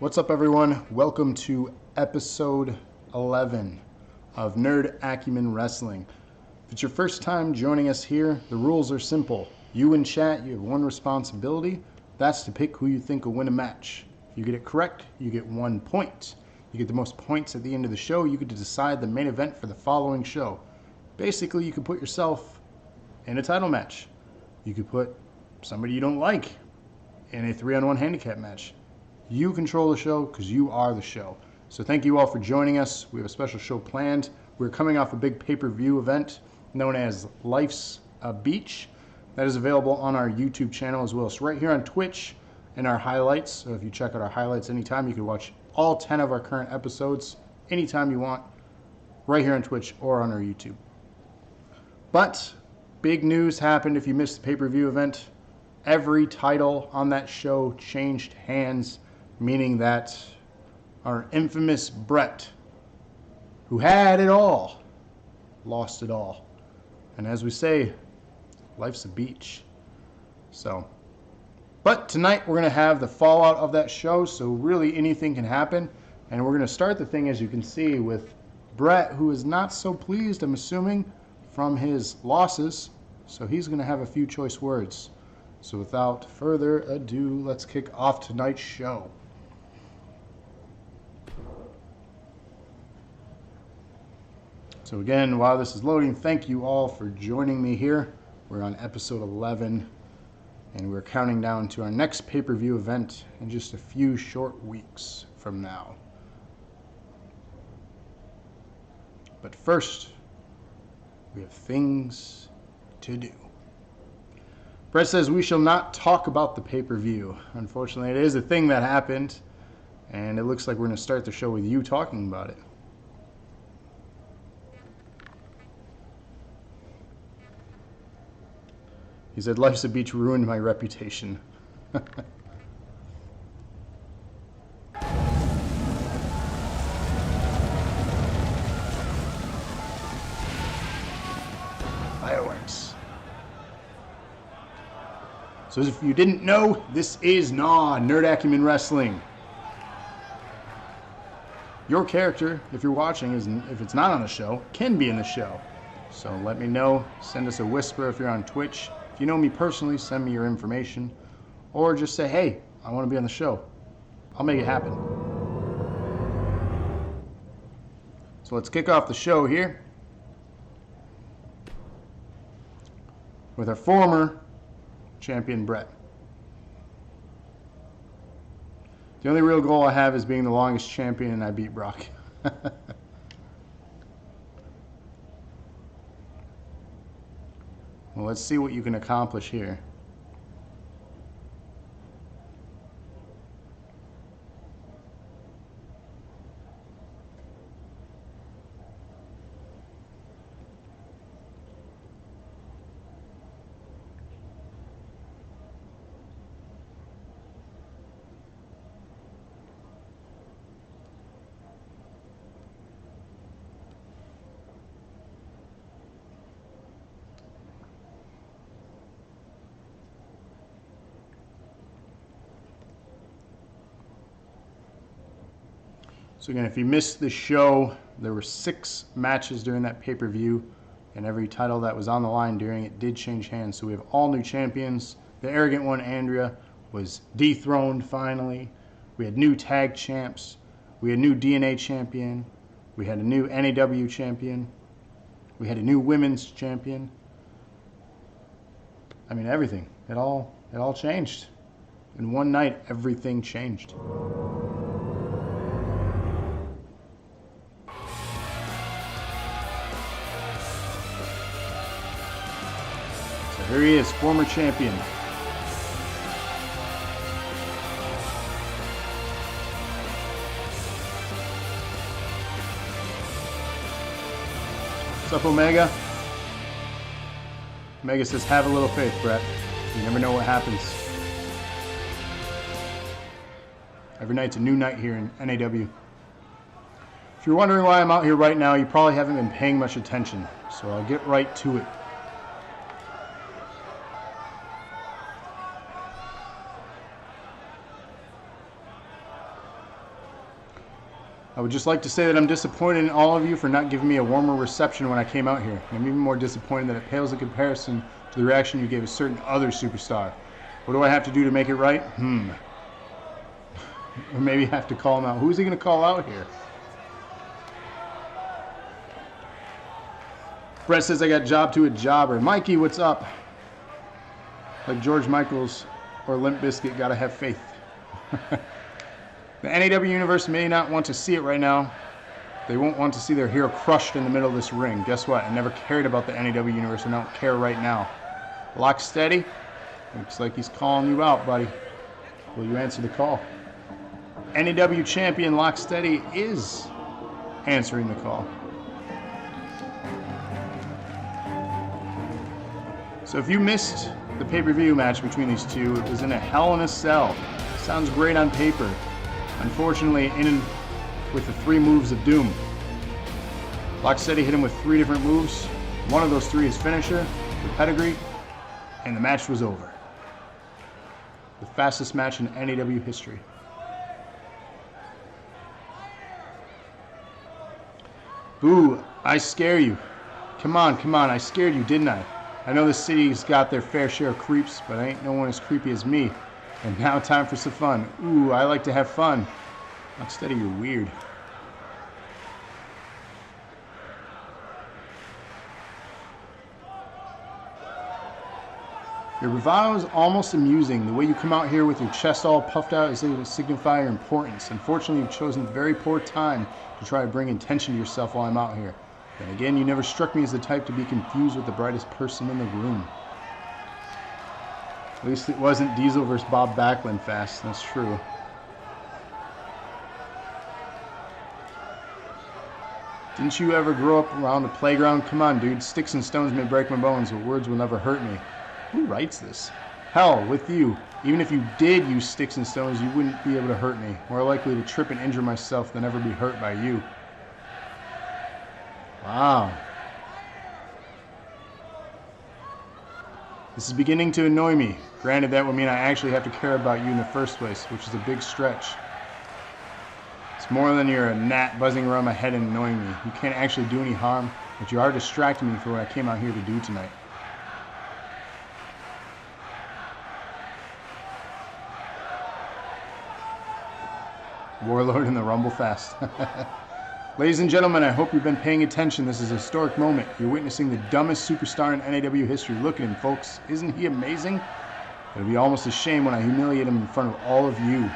What's up, everyone? Welcome to episode 11 of Nerd Acumen Wrestling. If it's your first time joining us here, the rules are simple. You in chat, you have one responsibility. That's to pick who you think will win a match. If you get it correct, you get 1 point. You get the most points at the end of the show. You get to decide the main event for the following show. Basically, you can put yourself in a title match. You could put somebody you don't like in a 3-on-1 handicap match. You control the show because you are the show. So thank you all for joining us. We have a special show planned. We're coming off a big pay-per-view event known as Life's a Beach. That is available on our YouTube channel as well. So right here on Twitch in our highlights. So if you check out our highlights anytime, you can watch all 10 of our current episodes anytime you want, right here on Twitch or on our YouTube. But big news happened if you missed the pay-per-view event. Every title on that show changed hands, meaning that our infamous Brett, who had it all, lost it all. And as we say, life's a beach. But tonight we're going to have the fallout of that show, so really anything can happen. And we're going to start the thing, as you can see, with Brett, who is not so pleased, I'm assuming, from his losses. So he's going to have a few choice words. So without further ado, let's kick off tonight's show. So again, while this is loading, thank you all for joining me here. We're on episode 11, and we're counting down to our next pay-per-view event in just a few short weeks from now. But first, we have things to do. Brett says we shall not talk about the pay-per-view. Unfortunately, it is a thing that happened, and it looks like we're going to start the show with you talking about it. He said, Life's a Beach ruined my reputation. Fireworks. So if you didn't know, this is NAW, Nerd Acumen Wrestling. Your character, if you're watching, if it's not on the show, can be in the show. So let me know. Send us a whisper if you're on Twitch. If you know me personally, send me your information. Or just say, hey, I want to be on the show. I'll make it happen. So let's kick off the show here with our former champion, Brett. The only real goal I have is being the longest champion, and I beat Brock. Well, let's see what you can accomplish here. So again, if you missed the show, there were 6 matches during that pay-per-view, and every title that was on the line during it did change hands. So we have all new champions. The arrogant one, Andrea, was dethroned finally. We had new tag champs. We had a new DNA champion. We had a new NAW champion. We had a new women's champion. I mean, everything. It all changed. In one night, everything changed. Here he is, former champion. What's up, Omega? Omega says, have a little faith, Brett. You never know what happens. Every night's a new night here in NAW. If you're wondering why I'm out here right now, you probably haven't been paying much attention. So I'll get right to it. I would just like to say that I'm disappointed in all of you for not giving me a warmer reception when I came out here. I'm even more disappointed that it pales in comparison to the reaction you gave a certain other superstar. What do I have to do to make it right? Or maybe have to call him out. Who's he going to call out here? Brett says I got job to a jobber. Mikey, what's up? Like George Michaels or Limp Bizkit, gotta have faith. The NAW universe may not want to see it right now. They won't want to see their hero crushed in the middle of this ring. Guess what? I never cared about the NAW universe and I don't care right now. Lock steady. Looks like he's calling you out, buddy. Will you answer the call? NAW champion Lock Steady is answering the call. So if you missed the pay-per-view match between these two, it was in a Hell in a Cell. Sounds great on paper. Unfortunately, in with the 3 moves of doom. Lock Steady hit him with 3 different moves. One of those 3 is finisher, the pedigree, and the match was over. The fastest match in NAW history. Boo, I scare you. Come on, I scared you, didn't I? I know this city's got their fair share of creeps, but ain't no one as creepy as me. And now time for some fun. Ooh, I like to have fun. Lock Steady, you're weird. Your bravado is almost amusing. The way you come out here with your chest all puffed out is to signify your importance. Unfortunately, you've chosen a very poor time to try to bring attention to yourself while I'm out here. Then again, you never struck me as the type to be confused with the brightest person in the room. At least it wasn't Diesel versus Bob Backlund fast, that's true. Didn't you ever grow up around a playground? Come on, dude. Sticks and stones may break my bones, but words will never hurt me. Who writes this? Hell, with you. Even if you did use sticks and stones, you wouldn't be able to hurt me. More likely to trip and injure myself than ever be hurt by you. Wow. This is beginning to annoy me. Granted, that would mean I actually have to care about you in the first place, which is a big stretch. It's more than you're a gnat buzzing around my head and annoying me. You can't actually do any harm, but you are distracting me from what I came out here to do tonight. Warlord in the Rumble Fest. Ladies and gentlemen, I hope you've been paying attention. This is a historic moment. You're witnessing the dumbest superstar in NAW history. Look at him, folks. Isn't he amazing? It'll be almost a shame when I humiliate him in front of all of you.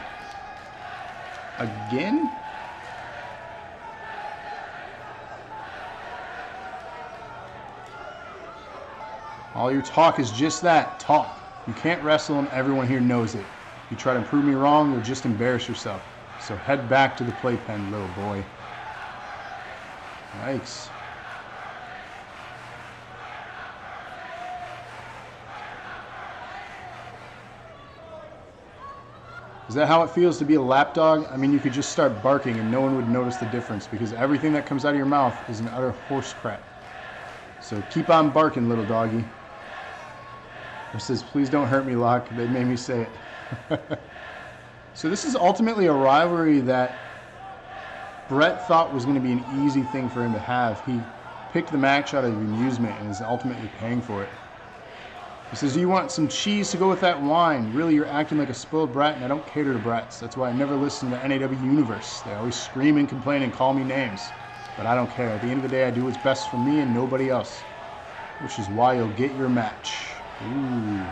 Again? All your talk is just that, talk. You can't wrestle and everyone here knows it. If you try to prove me wrong, you'll just embarrass yourself. So head back to the playpen, little boy. Yikes. Is that how it feels to be a lapdog? I mean, you could just start barking and no one would notice the difference because everything that comes out of your mouth is an utter horse crap. So keep on barking, little doggy. It says, please don't hurt me, Locke. They made me say it. So this is ultimately a rivalry that Brett thought was going to be an easy thing for him to have. He picked the match out of amusement and is ultimately paying for it. He says, do you want some cheese to go with that wine? Really, you're acting like a spoiled brat, and I don't cater to brats. That's why I never listen to the NAW universe. They always scream and complain and call me names. But I don't care. At the end of the day, I do what's best for me and nobody else. Which is why you'll get your match. Ooh.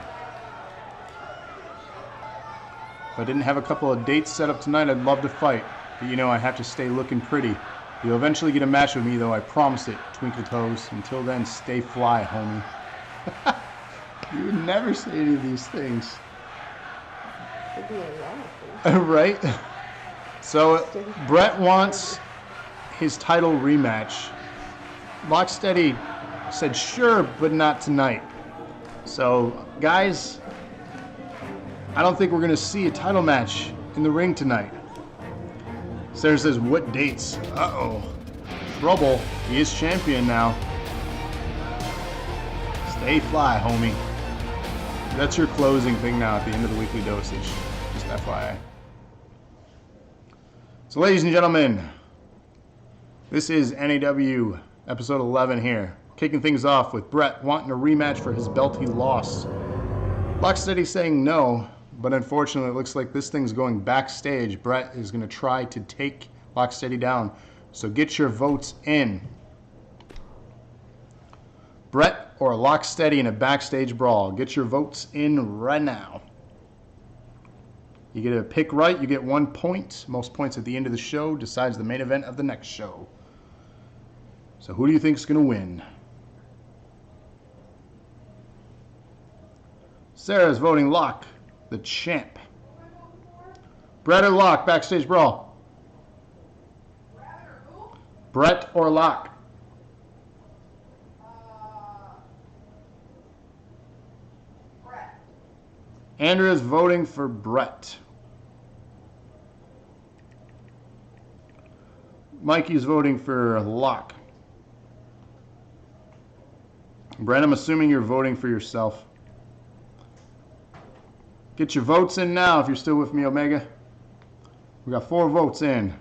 If I didn't have a couple of dates set up tonight, I'd love to fight. But you know, I have to stay looking pretty. You'll eventually get a match with me, though, I promise it, Twinkle Toes. Until then, stay fly, homie. You would never say any of these things. It'd be a lot of things. Right? So, Brett wants his title rematch. Lock Steady said, sure, but not tonight. So, guys, I don't think we're going to see a title match in the ring tonight. Sarah says, what dates? Uh-oh. Trouble. He is champion now. Stay fly, homie. That's your closing thing now at the end of the weekly dosage. Just FYI. So, ladies and gentlemen, This is NAW episode 11 here. Kicking things off with Brett wanting a rematch for his belt he lost. Locksteady saying no, but unfortunately it looks like this thing's going backstage. Brett is going to try to take Locksteady down. So get your votes in. Brett or Locksteady in a backstage brawl. Get your votes in right now. You get a pick right, you get 1 point. Most points at the end of the show decides the main event of the next show. So who do you think is going to win? Sarah's voting Lock, the champ. Brett or Lock, backstage brawl. Brett or Lock? Brett. Andrea's voting for Brett. Mikey's voting for Lock. Brett, I'm assuming you're voting for yourself. Get your votes in now if you're still with me, Omega. We got 4 votes in.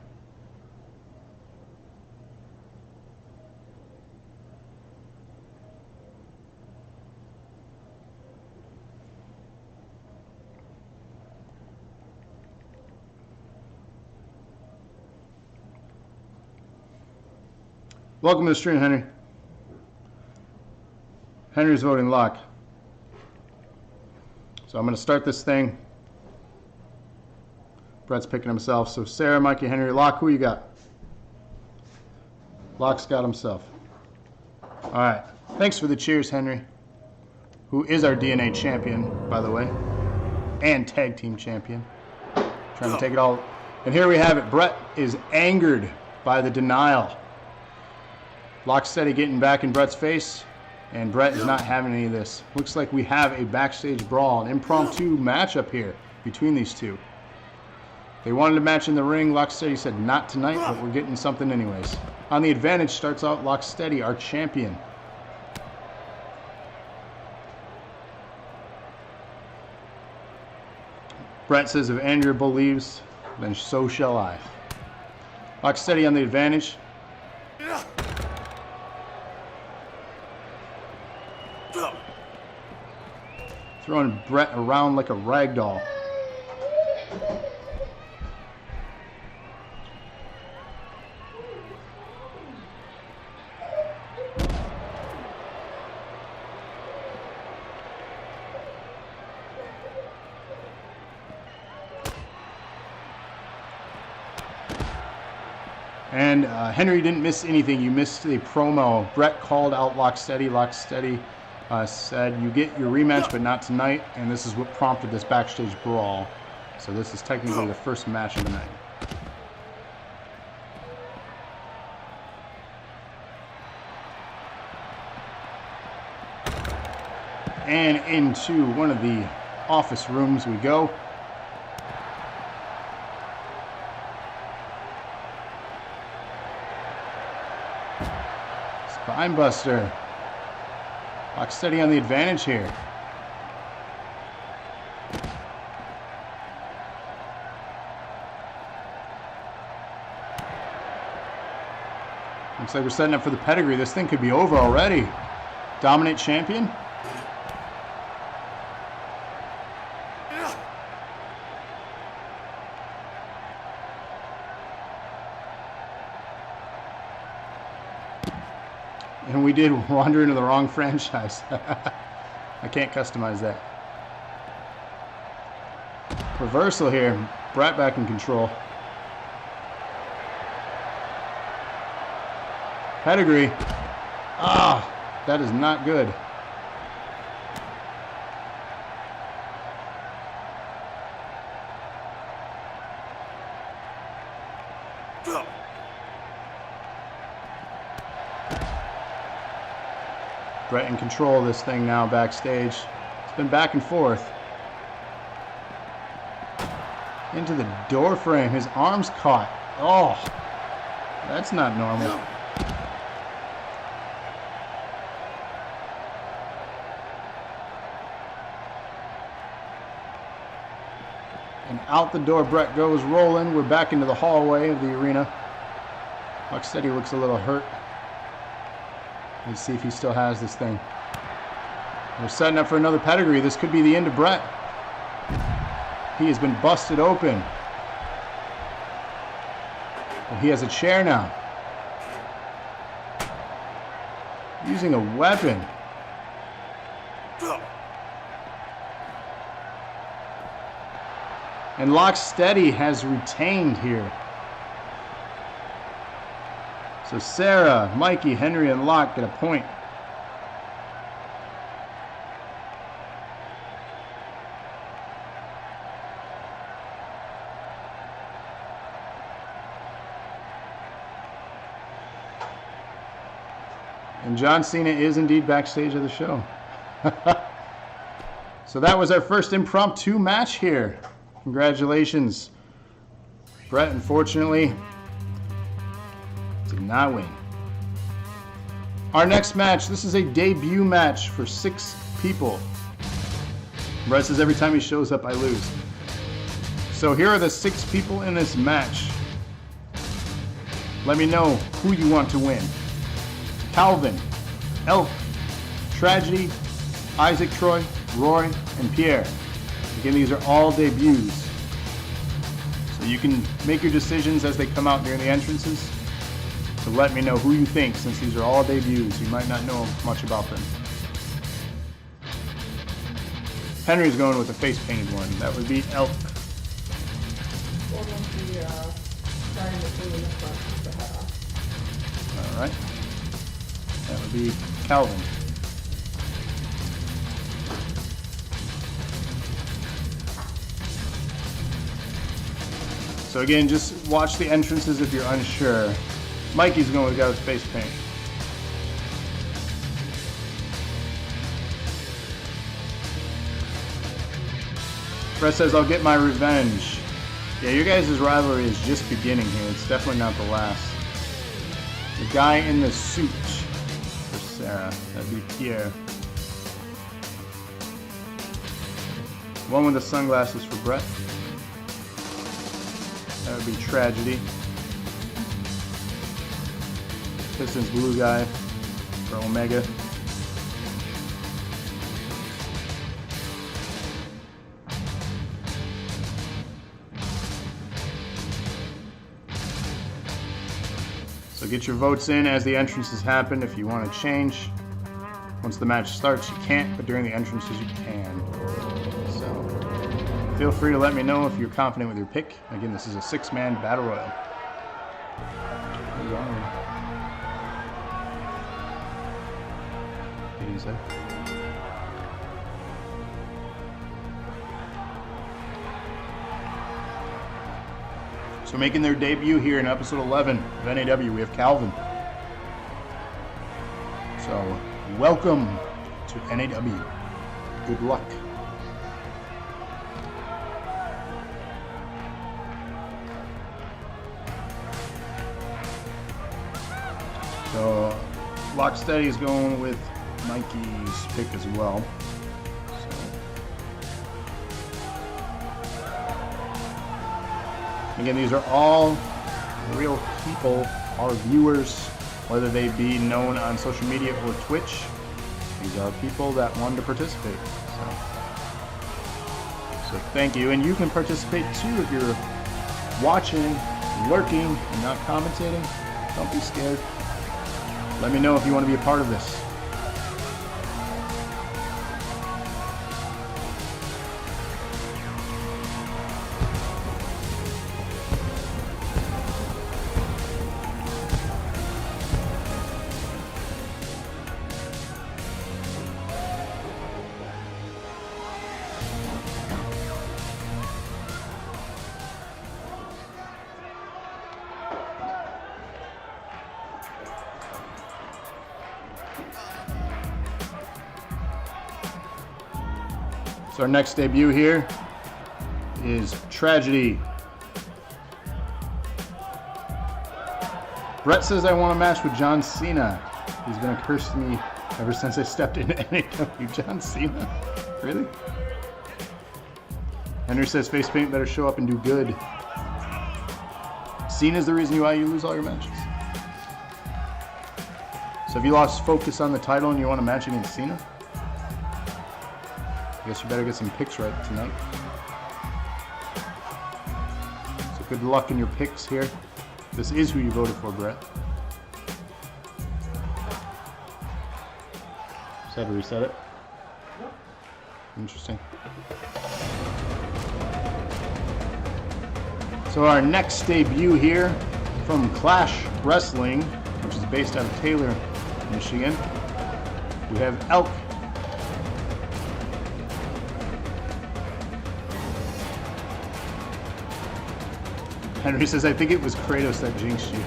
Welcome to the stream, Henry. Henry's voting Lock. So I'm going to start this thing. Brett's picking himself. So Sarah, Mikey, Henry, Lock, who you got? Lock's got himself. All right. Thanks for the cheers, Henry, who is our DNA champion, by the way, and tag team champion. Trying to take it all. And here we have it. Brett is angered by the denial. Locksteady getting back in Brett's face. And Brett is not having any of this. Looks like we have a backstage brawl, an impromptu matchup here between these two. They wanted a match in the ring. Locksteady said not tonight, but we're getting something anyways. On the advantage starts out Locksteady, our champion. Brett says if Andrea believes, then so shall I. Locksteady on the advantage. Throwing Brett around like a rag doll. And Henry didn't miss anything. You missed the promo. Brett called out Locksteady. Locksteady said you get your rematch but not tonight, and this is what prompted this backstage brawl. So this is technically the first match of the night. And into one of the office rooms we go. Spinebuster. Locksteady on the advantage here. Looks like we're setting up for the pedigree. This thing could be over already. Dominant champion. And we did wander into the wrong franchise. I can't customize that. Reversal here. Brett back in control. Pedigree. Ah, that is not good. Brett in control of this thing now backstage. It's been back and forth. Into the door frame. His arm's caught. Oh, that's not normal. And out the door Brett goes rolling. We're back into the hallway of the arena. Rocksteady looks a little hurt. Let's see if he still has this thing. We're setting up for another pedigree. This could be the end of Brett. He has been busted open. Well, he has a chair now. Using a weapon. And Locksteady has retained here. So Sarah, Mikey, Henry, and Locke get a point. And John Cena is indeed backstage of the show. So that was our first impromptu match here. Congratulations. Brett, unfortunately, did not win. Our next match, this is a debut match for 6 people. Brett says every time he shows up, I lose. So here are the 6 people in this match. Let me know who you want to win. Calvin, Elk, Tragedy, Isaac Troy, Roy, and Pierre. Again, these are all debuts. So you can make your decisions as they come out during the entrances. So let me know who you think, since these are all debuts. You might not know much about them. Henry's going with the face painted one. That would be Elk. Alright. That would be Calvin. So again, just watch the entrances if you're unsure. Mikey's going with the guy with face paint. Brett says, I'll get my revenge. Yeah, your guys' rivalry is just beginning here. It's definitely not the last. The guy in the suit for Sarah. That'd be Pierre. One with the sunglasses for Brett. That would be Tragedy. Pistons blue guy for Omega. So get your votes in as the entrances happen if you want to change. Once the match starts, you can't, but during the entrances, you can. So feel free to let me know if you're confident with your pick. Again, this is a 6-man battle royal. So making their debut here in episode 11 of NAW, we have Calvin. So welcome to NAW. Good luck. So Locksteady is going with Mikey's pick as well. Again, these are all real people, our viewers, whether they be known on social media or Twitch. These are people that wanted to participate. So thank you. And you can participate too if you're watching, lurking, and not commentating. Don't be scared. Let me know if you want to be a part of this. So our next debut here is Tragedy. Brett says I want a match with John Cena. He's been a curse to me ever since I stepped into NAW. John Cena? Really? Henry says face paint better show up and do good. Cena's the reason why you lose all your matches. So have you lost focus on the title and you want to match against Cena? I guess you better get some picks right tonight. So good luck in your picks here. This is who you voted for, Brett. Just had to reset it. Interesting. So our next debut here from Clash Wrestling, which is based out of Taylor, Michigan, we have Elk. Henry says, I think it was Kratos that jinxed you.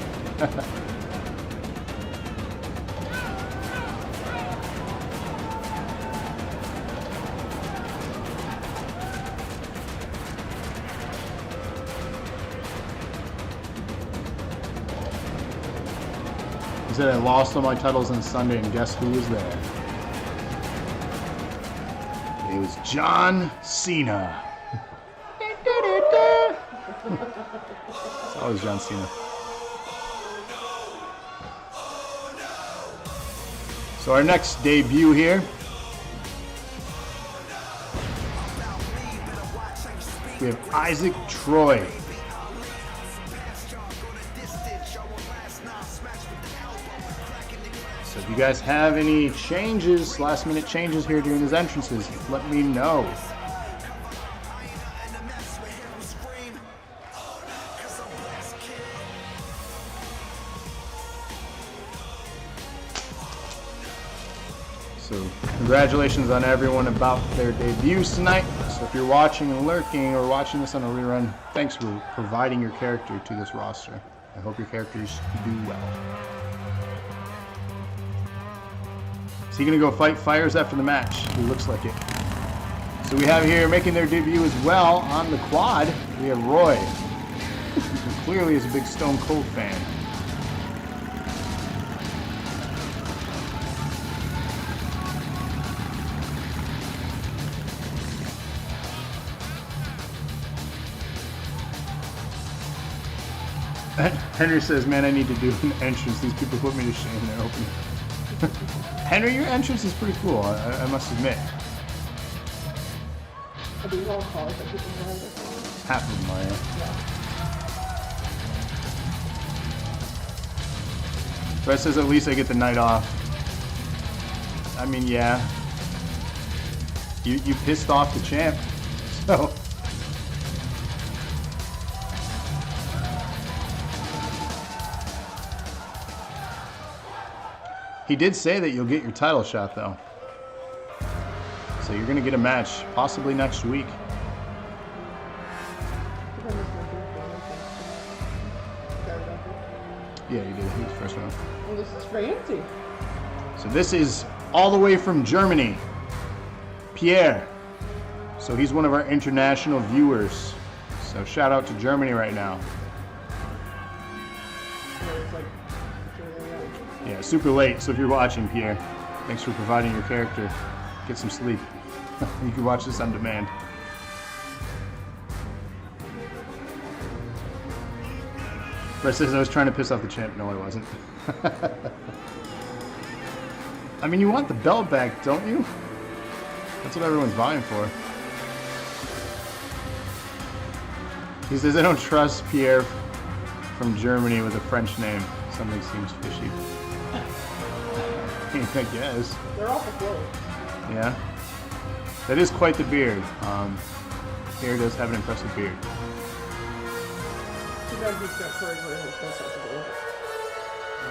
He said, I lost all my titles on Sunday, and guess who was there? It was John Cena. It's always John Cena. So our next debut here, we have Isaac Troy. So if you guys have any changes, last minute changes here during his entrances, let me know. So congratulations on everyone about their debuts tonight. So if you're watching and lurking or watching this on a rerun, thanks for providing your character to this roster. I hope your characters do well. Is he going to go fight Fires after the match? It looks like it. So we have here making their debut as well on the quad, we have Roy, who clearly is a big Stone Cold fan. Henry says, man, I need to do an entrance. These people put me to shame in their opening. Henry, your entrance is pretty cool, I must admit. Are these all cars that people drive? Half of them are, yeah. Brett says, at least I get the night off. I mean, yeah. You pissed off the champ, so... He did say that you'll get your title shot, though. So you're going to get a match, possibly next week. Yeah, you did. He was the first one. Well, this is fancy. So this is all the way from Germany, Pierre. So he's one of our international viewers. So shout out to Germany right now. Yeah, super late, so if you're watching, Pierre, thanks for providing your character. Get some sleep. You can watch this on demand. Brett says I was trying to piss off the champ. No, I wasn't. I mean, you want the belt back, don't you? That's what everyone's vying for. He says, I don't trust Pierre from Germany with a French name. Something seems fishy. I guess. They're off the floor. Yeah. That is quite the beard. Pierre does have an impressive beard. You guys just got Corey where his close up to go.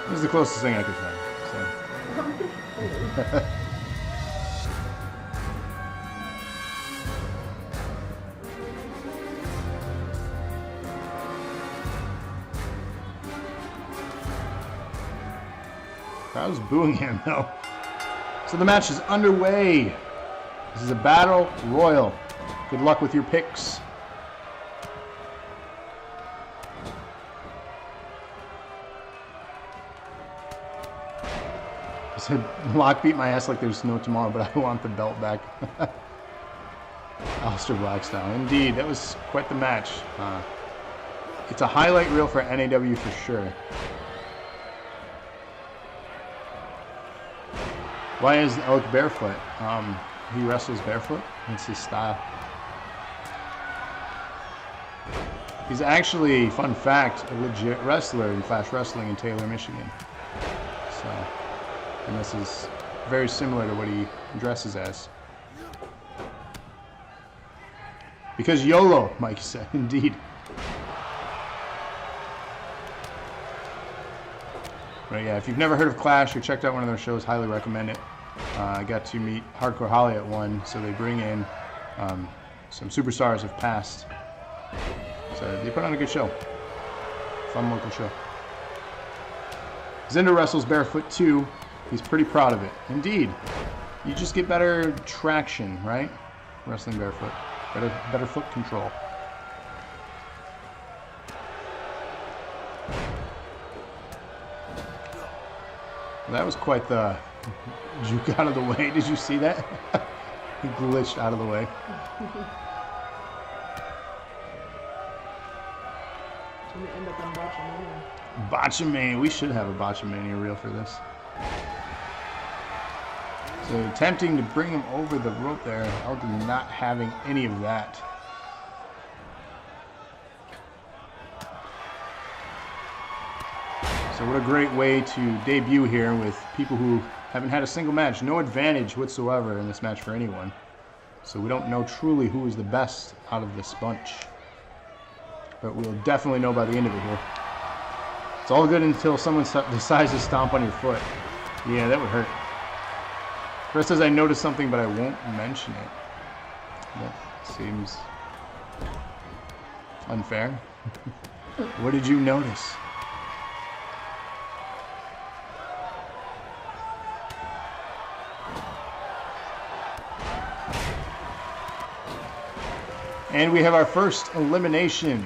This is the closest thing I could find. So. Crowd's booing him though. So the match is underway. This is a battle royal. Good luck with your picks. I said, Locke beat my ass like there's no tomorrow, but I want the belt back. Aleister Black style. Indeed, that was quite the match. It's a highlight reel for NAW for sure. Why is the Elk barefoot? He wrestles barefoot. That's his style. He's actually, fun fact, a legit wrestler in Flash Wrestling in Taylor, Michigan. So, and this is very similar to what he dresses as. Because YOLO, Mike said, indeed. But yeah, if you've never heard of Clash or checked out one of their shows, highly recommend it. I got to meet Hardcore Holly at one, so they bring in some superstars of past. So they put on a good show. Fun local show. Zinder wrestles barefoot too. He's pretty proud of it. Indeed. You just get better traction, right? Wrestling barefoot. Better foot control. That was quite the juke out of the way. Did you see that? He glitched out of the way. It's gonna end up on Botchamania. Botchamania. We should have a Botchamania reel for this. So attempting to bring him over the rope there. Elgin not having any of that. So what a great way to debut here with people who haven't had a single match. No advantage whatsoever in this match for anyone. So we don't know truly who is the best out of this bunch. But we'll definitely know by the end of it here. It's all good until someone decides to stomp on your foot. Yeah, that would hurt. Chris says I noticed something, but I won't mention it. That seems unfair. What did you notice? And we have our first elimination.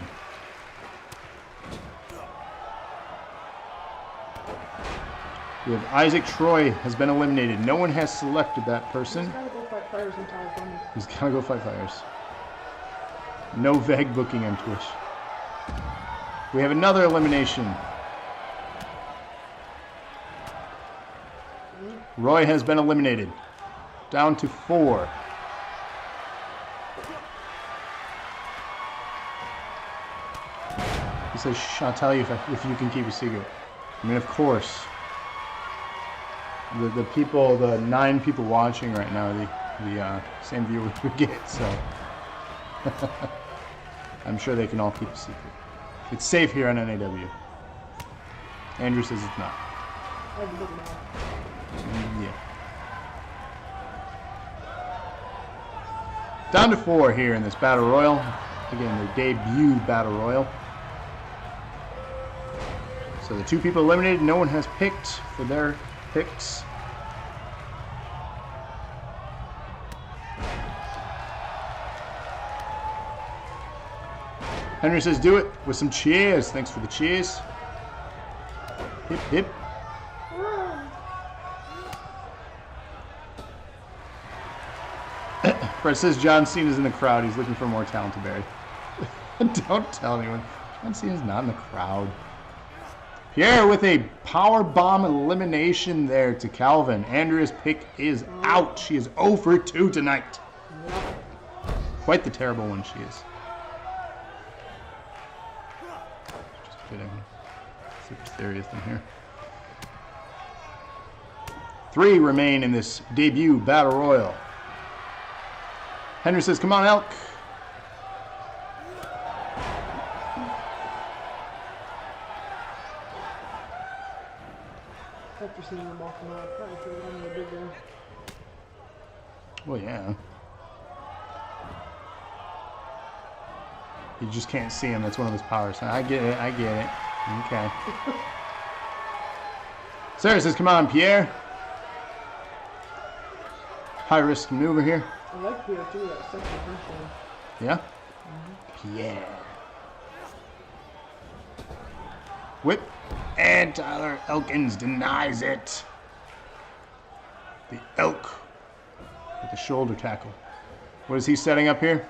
We have Isaac Troy has been eliminated. No one has selected that person. He's gotta go fight fires in California. He's gotta go fight fires. No vague booking on Twitch. We have another elimination. Roy has been eliminated. Down to 4. He says, "Shh, I'll tell you if you can keep a secret." I mean, of course. The people, the 9 people watching right now, the same viewers we get, so I'm sure they can all keep a secret. It's safe here on NAW. Andrew says it's not. Yeah. Down to 4 here in this Battle Royal. Again, their debut Battle Royal. So the 2 people eliminated, no one has picked for their picks. Henry says do it with some cheers. Thanks for the cheers. Hip hip. Fred says John Cena's in the crowd. He's looking for more talent to bury. Don't tell anyone. John Cena's not in the crowd. Pierre with a power bomb elimination there to Calvin. Andrea's pick is out. She is 0 for 2 tonight. Quite the terrible one she is. Just kidding. Super serious in here. 3 remain in this debut Battle Royal. Henry says, "Come on, Elk." After seeing them walking out, probably feel one of the big guys. Well, yeah. You just can't see him. That's one of his powers. I get it. I get it. Okay. Sarah says, "Come on, Pierre." High risk maneuver here. I like Pierre too, that sexy French one. Yeah? Pierre. Whip. And Tyler Elkins denies it. The Elk with the shoulder tackle. What is he setting up here?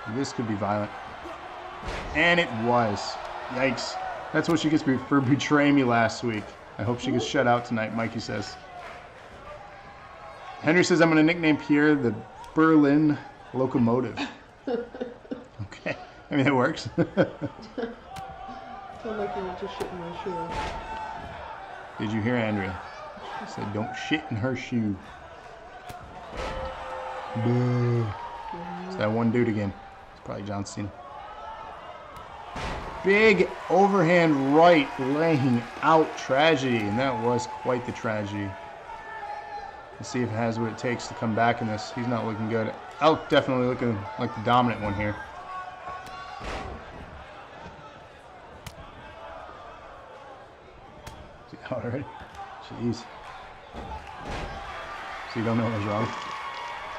This could be violent. And it was. Yikes. That's what she gets for betraying me last week. I hope she gets shut out tonight, Mikey says. Henry says, I'm going to nickname Pierre the Berlin Locomotive. Okay. I mean, it works. Sound like you were just shitting my shoe. Did you hear Andrea? She said, don't shit in her shoe. Boo. It's that one dude again. It's probably John Cena. Big overhand right laying out tragedy, and that was quite the tragedy. Let's see if it has what it takes to come back in this. He's not looking good. Elk definitely looking like the dominant one here. Is he out already? Jeez. So you don't know what was wrong?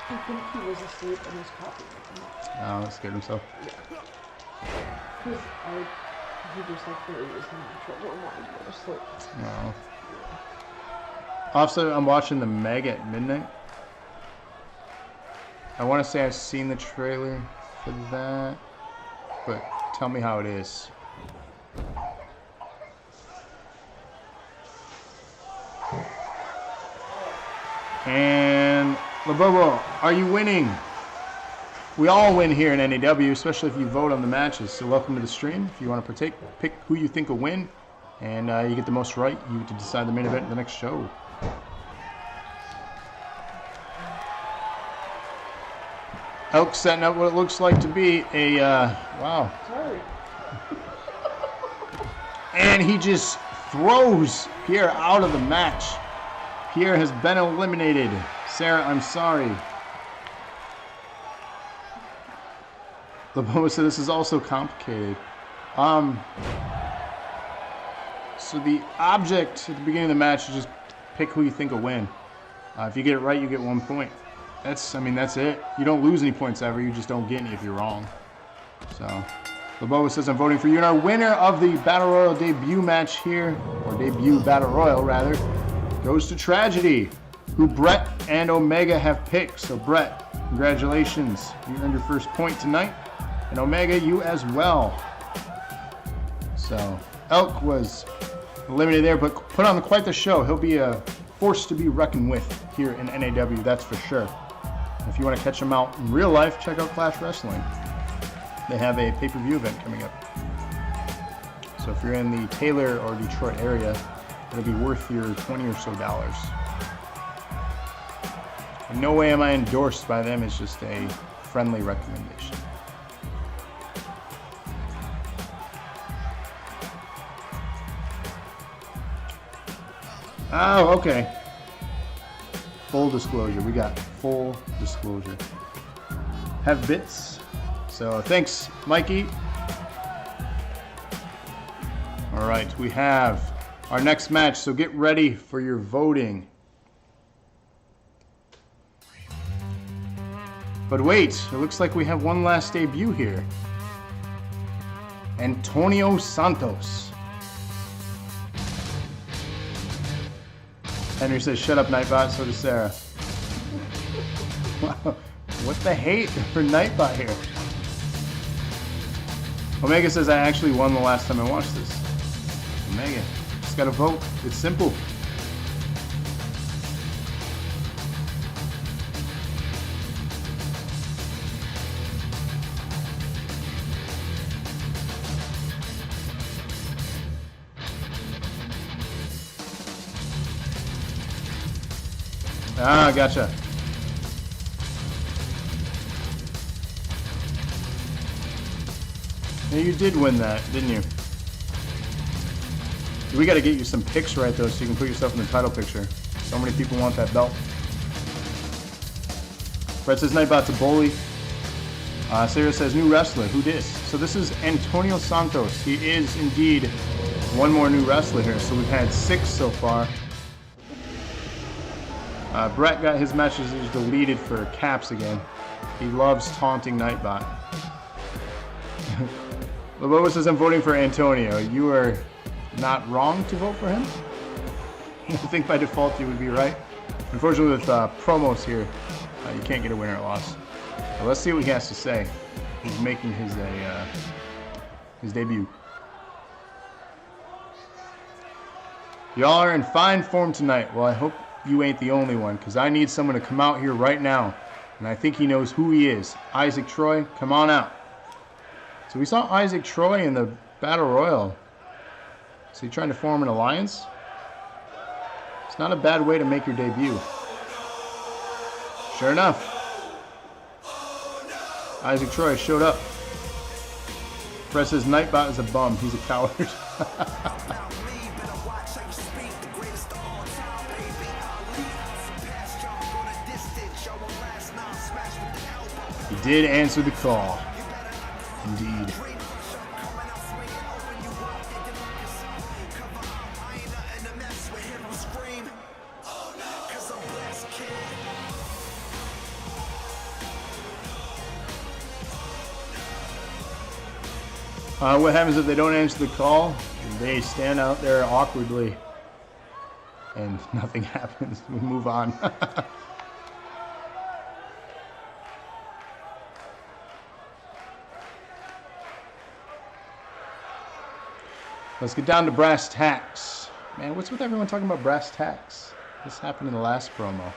I think he was asleep and was copying. Oh, that scared himself. Because he just like there was natural and wanted to go to sleep. No. Also, I'm watching the Meg at midnight. I want to say I've seen the trailer for that, but tell me how it is. And Labobo, are you winning? We all win here in NAW, especially if you vote on the matches. So welcome to the stream. If you want to partake, pick who you think will win, and you get the most right. You get to decide the main event of the next show. Elk setting up what it looks like to be a wow. Sorry. And he just throws Pierre out of the match. Pierre has been eliminated. Sarah, I'm sorry. Laboa said this is also complicated. So the object at the beginning of the match is just pick who you think will win. If you get it right, you get 1 point. That's it. You don't lose any points ever. You just don't get any if you're wrong. So, Laboa says I'm voting for you. And our winner of the Battle Royal debut match here, or debut Battle Royal rather, goes to Tragedy, who Brett and Omega have picked. So Brett, congratulations. You earned your first point tonight. And Omega, you as well. So, Elk was eliminated there, but put on quite the show. He'll be a force to be reckoned with here in NAW, that's for sure. If you want to catch him out in real life, check out Clash Wrestling. They have a pay-per-view event coming up. So if you're in the Taylor or Detroit area, it'll be worth your $20 or so. In no way am I endorsed by them, it's just a friendly recommendation. Oh, okay. Full disclosure. We got full disclosure. Have bits. So thanks, Mikey. All right, we have our next match. So get ready for your voting. But wait, it looks like we have one last debut here. Antonio Santos. Henry says, shut up, Nightbot. So does Sarah. Wow. What the hate for Nightbot here? Omega says, I actually won the last time I watched this. Omega, just gotta vote. It's simple. Ah, gotcha. Yeah, you did win that, didn't you? We got to get you some picks right, though, so you can put yourself in the title picture. So many people want that belt. Brett says, Nightbot's a bully. Sarah says, new wrestler. Who dis? So this is Antonio Santos. He is indeed one more new wrestler here. So we've had 6 so far. Brett got his messages deleted for caps again. He loves taunting Nightbot. Laboa says, I'm voting for Antonio. You are not wrong to vote for him. I think by default you would be right. Unfortunately with promos here, you can't get a winner or loss. So let's see what he has to say. He's making his debut. Y'all are in fine form tonight. Well, I hope you ain't the only one, because I need someone to come out here right now. And I think he knows who he is. Isaac Troy, come on out. So we saw Isaac Troy in the Battle Royal. Is he trying to form an alliance? It's not a bad way to make your debut. Sure enough, Isaac Troy showed up. Press says Nightbot is a bum. He's a coward. He did answer the call. Indeed. What happens if they don't answer the call? They stand out there awkwardly and nothing happens. We move on. Let's get down to brass tacks. Man, what's with everyone talking about brass tacks? This happened in the last promo.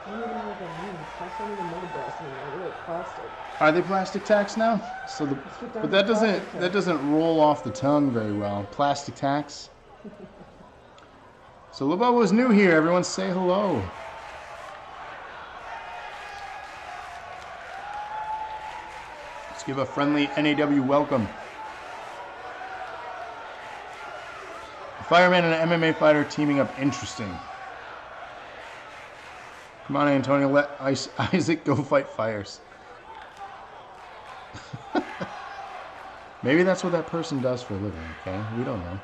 I don't even know what that means. I don't even know the brass anymore. They're like plastic. Are they plastic tacks now? So the, but that doesn't roll off the tongue very well. Plastic tacks. So Lobo was new here. Everyone say hello. Let's give a friendly NAW welcome. A fireman and an MMA fighter teaming up. Interesting. Come on, Antonio. Let Isaac go fight fires. Maybe that's what that person does for a living, okay? We don't know.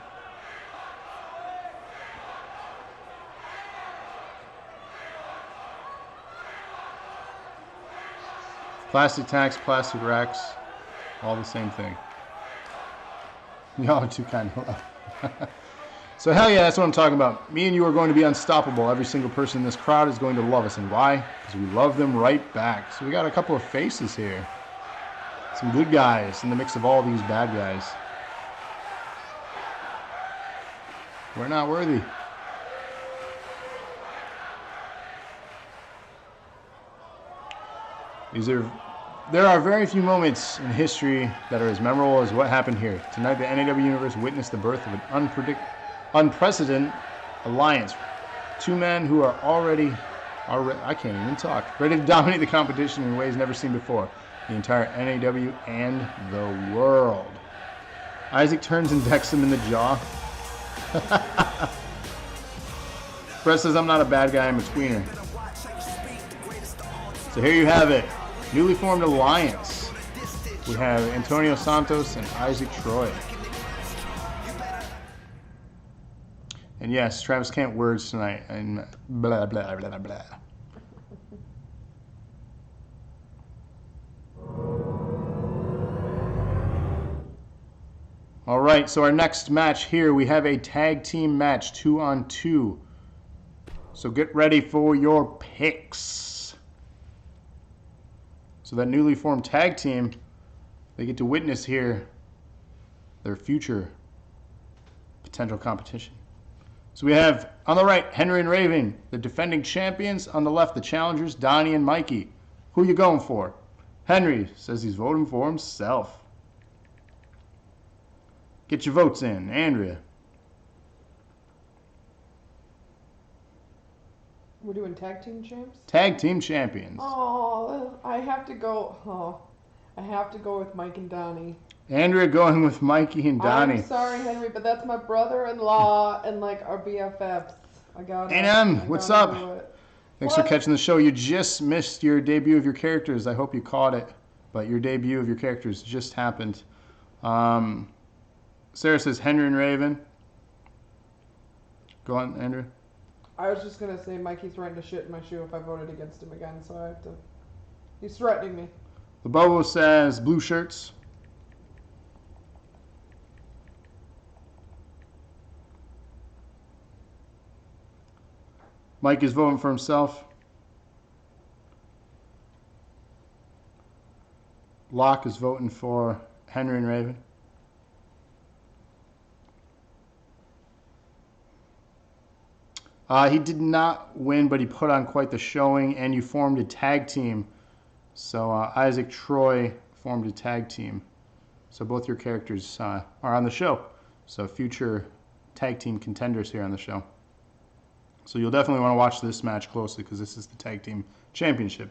Plastic tacks, plastic racks, all the same thing. Y'all are too kind of low. So hell yeah, that's what I'm talking about. Me and you are going to be unstoppable. Every single person in this crowd is going to love us. And why? Because we love them right back. So we got a couple of faces here. Some good guys in the mix of all these bad guys. We're not worthy. There are very few moments in history that are as memorable as what happened here. Tonight, the NAW universe witnessed the birth of an unprecedented alliance. Two men who are already, I can't even talk, ready to dominate the competition in ways never seen before. The entire NAW and the world. Isaac turns and decks him in the jaw. Press says, I'm not a bad guy, I'm a tweener. So here you have it. Newly formed alliance. We have Antonio Santos and Isaac Troy. And yes, Travis can't words tonight. And blah, blah, blah, blah. All right, so our next match here, we have a tag team match, 2-on-2. So get ready for your picks. So that newly formed tag team, they get to witness here their future potential competition. So we have, on the right, Henry and Raven, the defending champions. On the left, the challengers, Donnie and Mikey. Who you going for? Henry says he's voting for himself. Get your votes in. Andrea. We're doing tag team champs? Tag team champions. Oh, I have to go. Oh, I have to go with Mike and Donnie. Andrea going with Mikey and Donnie. I'm sorry, Henry, but that's my brother-in-law and like our BFFs. I got it. A&M, what's up? Thanks for catching the show. You just missed your debut of your characters. I hope you caught it, but your debut of your characters just happened. Sarah says Henry and Raven. Go on, Andrew. I was just going to say Mikey's threatened to shit in my shoe if I voted against him again, so I have to... He's threatening me. The Bobo says blue shirts. Mike is voting for himself. Locke is voting for Henry and Raven. He did not win, but he put on quite the showing, and you formed a tag team. So Isaac Troy formed a tag team. So both your characters are on the show. So future tag team contenders here on the show. So you'll definitely want to watch this match closely because this is the tag team championship.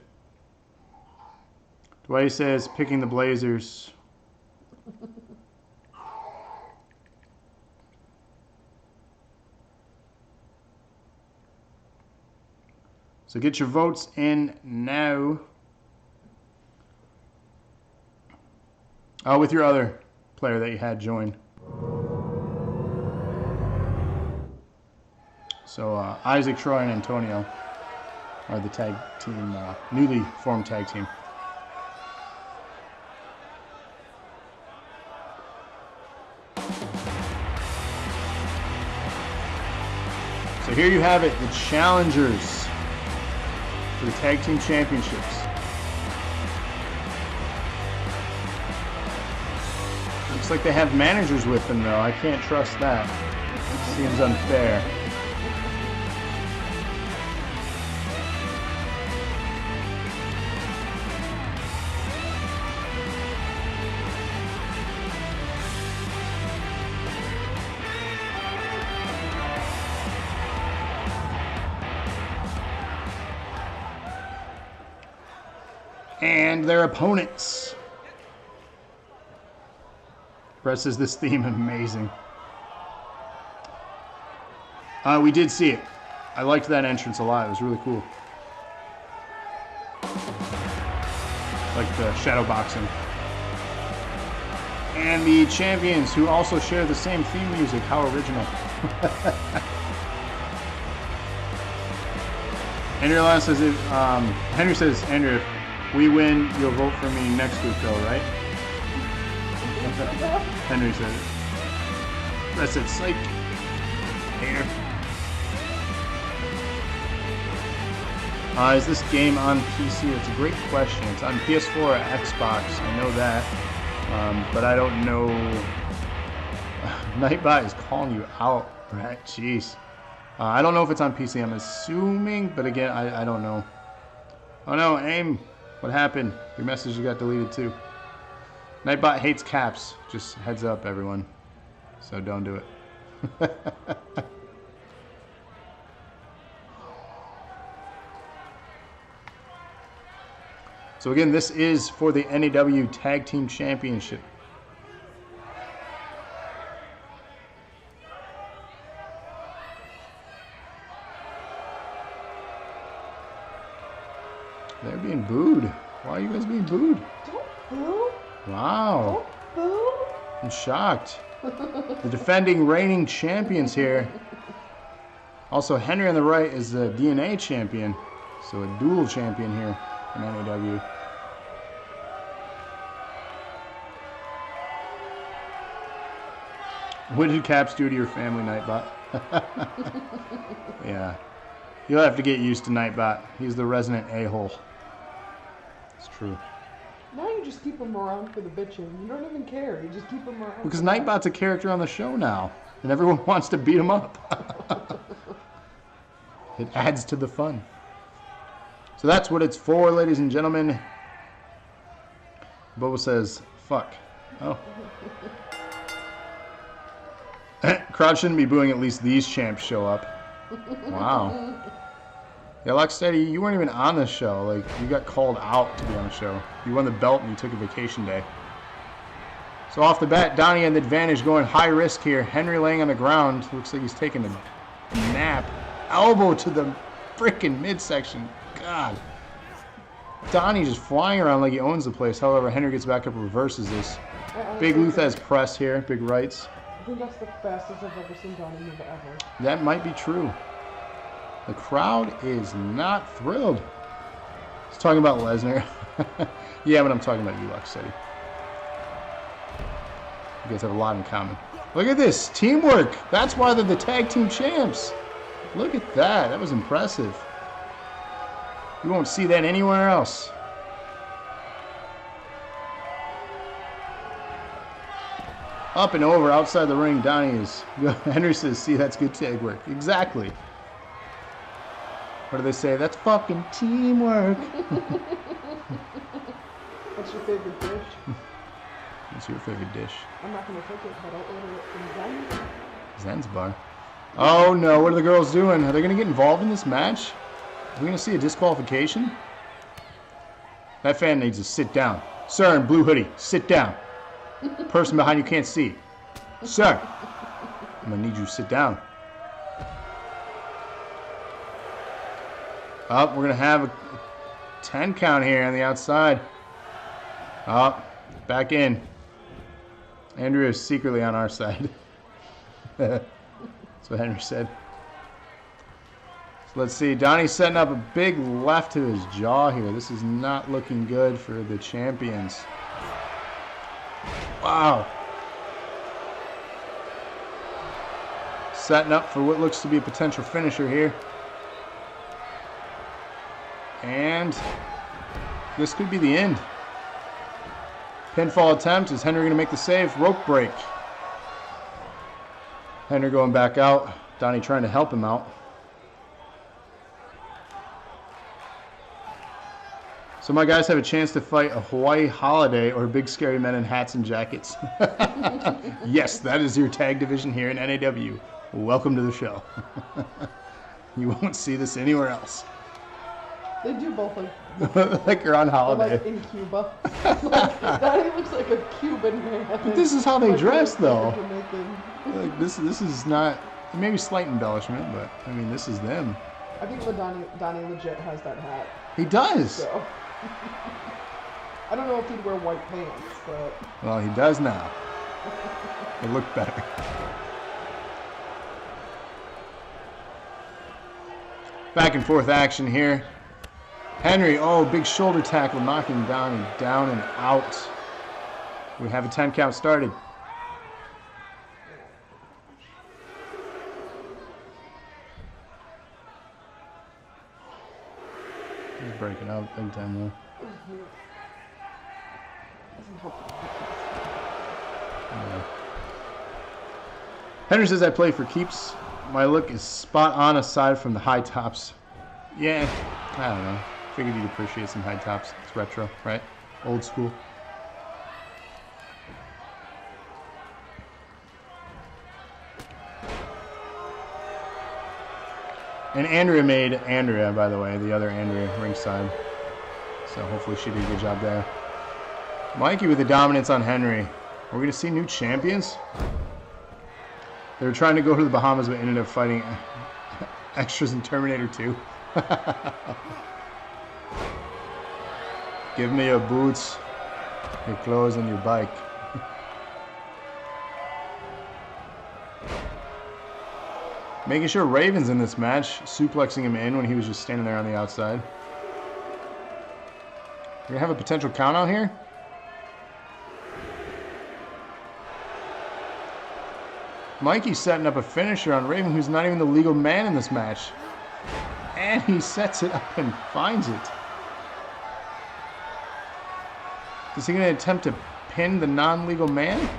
Dwight says picking the Blazers. So get your votes in now. With your other player that you had join. So Isaac, Troy, and Antonio are the tag team, newly formed tag team. So here you have it, the challengers for the tag team championships. Looks like they have managers with them, though. I can't trust that. Seems unfair. And their opponents. Brett says this theme amazing. We did see it. I liked that entrance a lot. It was really cool. Like the shadow boxing. And the champions who also share the same theme music. How original. Andrew Lyon says if Henry says, Andrew, if we win, you'll vote for me next week though, right? Henry said it. Brett said psych. Hater. Is this game on PC? That's a great question. It's on PS4 or Xbox. I know that. But I don't know. Nightbot is calling you out, Brett. Jeez. I don't know if it's on PC. I'm assuming, but again, I don't know. Oh no, AIM. What happened? Your message got deleted too. Nightbot hates caps. Just heads up, everyone. So don't do it. So again, this is for the NAW Tag Team Championship. They're being booed. Why are you guys being booed? Don't boo. Wow. Don't boo. I'm shocked. The defending reigning champions here. Also, Henry on the right is the DNA champion. So a dual champion here in NAW. What did Caps do to your family, Nightbot? Yeah. You'll have to get used to Nightbot. He's the resident a-hole. It's true. Now you just keep him around for the bitching. You don't even care. You just keep him around. Because Nightbot's a character on the show now. And everyone wants to beat him up. It adds to the fun. So that's what it's for, ladies and gentlemen. Boba says, fuck. Oh. Crowd shouldn't be booing, at least these champs show up. Wow. Yeah, Locksteady, you weren't even on the show. Like, you got called out to be on the show. You won the belt and you took a vacation day. So off the bat, Donnie on the advantage, going high risk here. Henry laying on the ground. Looks like he's taking a nap. Elbow to the freaking midsection. God. Donnie just flying around like he owns the place. However, Henry gets back up and reverses this. Big Luthez press here. Big rights. I think that's the fastest I've ever seen Donnie move ever. That might be true. The crowd is not thrilled. He's talking about Lesnar. Yeah, but I'm talking about you, Locksteady. You guys have a lot in common. Look at this. Teamwork. That's why they're the tag team champs. Look at that. That was impressive. You won't see that anywhere else. Up and over outside the ring, Donnie is. Henry says, see, that's good tag work. Exactly. What do they say? That's fucking teamwork. What's your favorite dish? What's your favorite dish? I'm not going to cook it, but I'll order it from Zen. Zanzibar. Oh no, what are the girls doing? Are they going to get involved in this match? Are we going to see a disqualification? That fan needs to sit down. Sir in blue hoodie, sit down. Person behind you can't see. Sir, I'm going to need you to sit down. Oh, we're going to have a 10 count here on the outside. Oh, back in. Andrea is secretly on our side. That's what Henry said. So let's see. Donnie's setting up a big left to his jaw here. This is not looking good for the champions. Wow. Setting up for what looks to be a potential finisher here. And this could be the end. Pinfall attempt. Is Henry going to make the save? Rope break. Henry going back out. Donnie trying to help him out. So my guys have a chance to fight a Hawaii Holiday or Big Scary Men in hats and jackets. Yes, that is your tag division here in NAW. Welcome to the show. You won't see this anywhere else. They do both like you're on holiday. like in Cuba. Like, Donnie looks like a Cuban man. But this is how they Like dress, a though. Jamaican. Like this is not maybe slight embellishment, but I mean this is them. I think Donnie legit has that hat. He does. So. I don't know if he'd wear white pants, but Well, he does now. It looked better. Back and forth action here. Henry, oh, big shoulder tackle, knocking Donnie down and out. We have a 10 count started. He's breaking out big time though. Yeah. Henry says I play for keeps. My look is spot on aside from the high tops. Yeah, I don't know. Figured you'd appreciate some high tops. It's retro, right? Old school. And Andrea made Andrea, by the way, the other Andrea ringside. So hopefully she did a good job there. Mikey with the dominance on Henry. Are we going to see new champions? They were trying to go to the Bahamas but ended up fighting extras in Terminator 2. Give me your boots, your clothes, and your bike. Making sure Raven's in this match, suplexing him in when he was just standing there on the outside. We're going to have a potential count out here. Mikey's setting up a finisher on Raven, who's not even the legal man in this match. And he sets it up and finds it. Is he going to attempt to pin the non-legal man?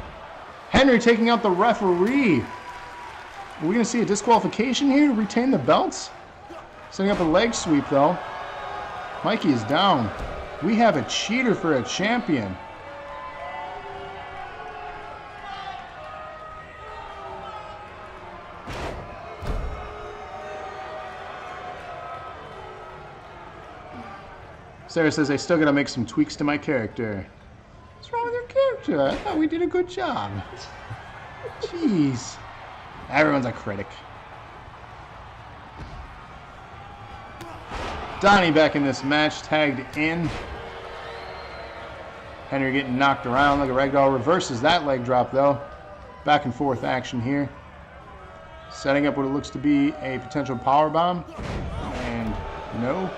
Henry taking out the referee. Are we going to see a disqualification here to retain the belts? Setting up a leg sweep, though. Mikey is down. We have a cheater for a champion. Sarah says, I still gotta make some tweaks to my character. What's wrong with your character? I thought we did a good job. Jeez. Everyone's a critic. Donnie back in this match, tagged in. Henry getting knocked around like a ragdoll. Reverses that leg drop, though. Back and forth action here. Setting up what it looks to be a potential power bomb. And no.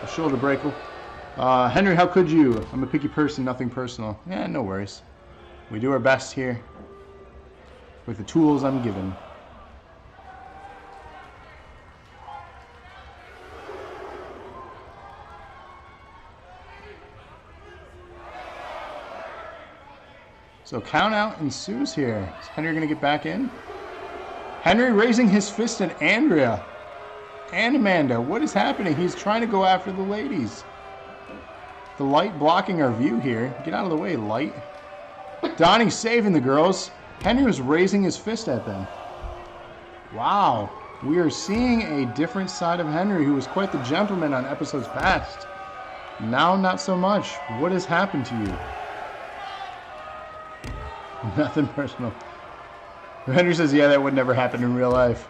A shoulder breaker. Henry, how could you? I'm a picky person, nothing personal. Yeah, no worries. We do our best here with the tools I'm given. So count out ensues here. Is Henry going to get back in? Henry raising his fist at Andrea. and Amanda. What is happening? He's trying to go after the ladies. The light blocking our view here. Get out of the way, light. Donnie saving the girls. Henry was raising his fist at them. Wow. We are seeing a different side of Henry, who was quite the gentleman on episodes past. Now, not so much. What has happened to you? Nothing personal. Henry says, yeah, that would never happen in real life.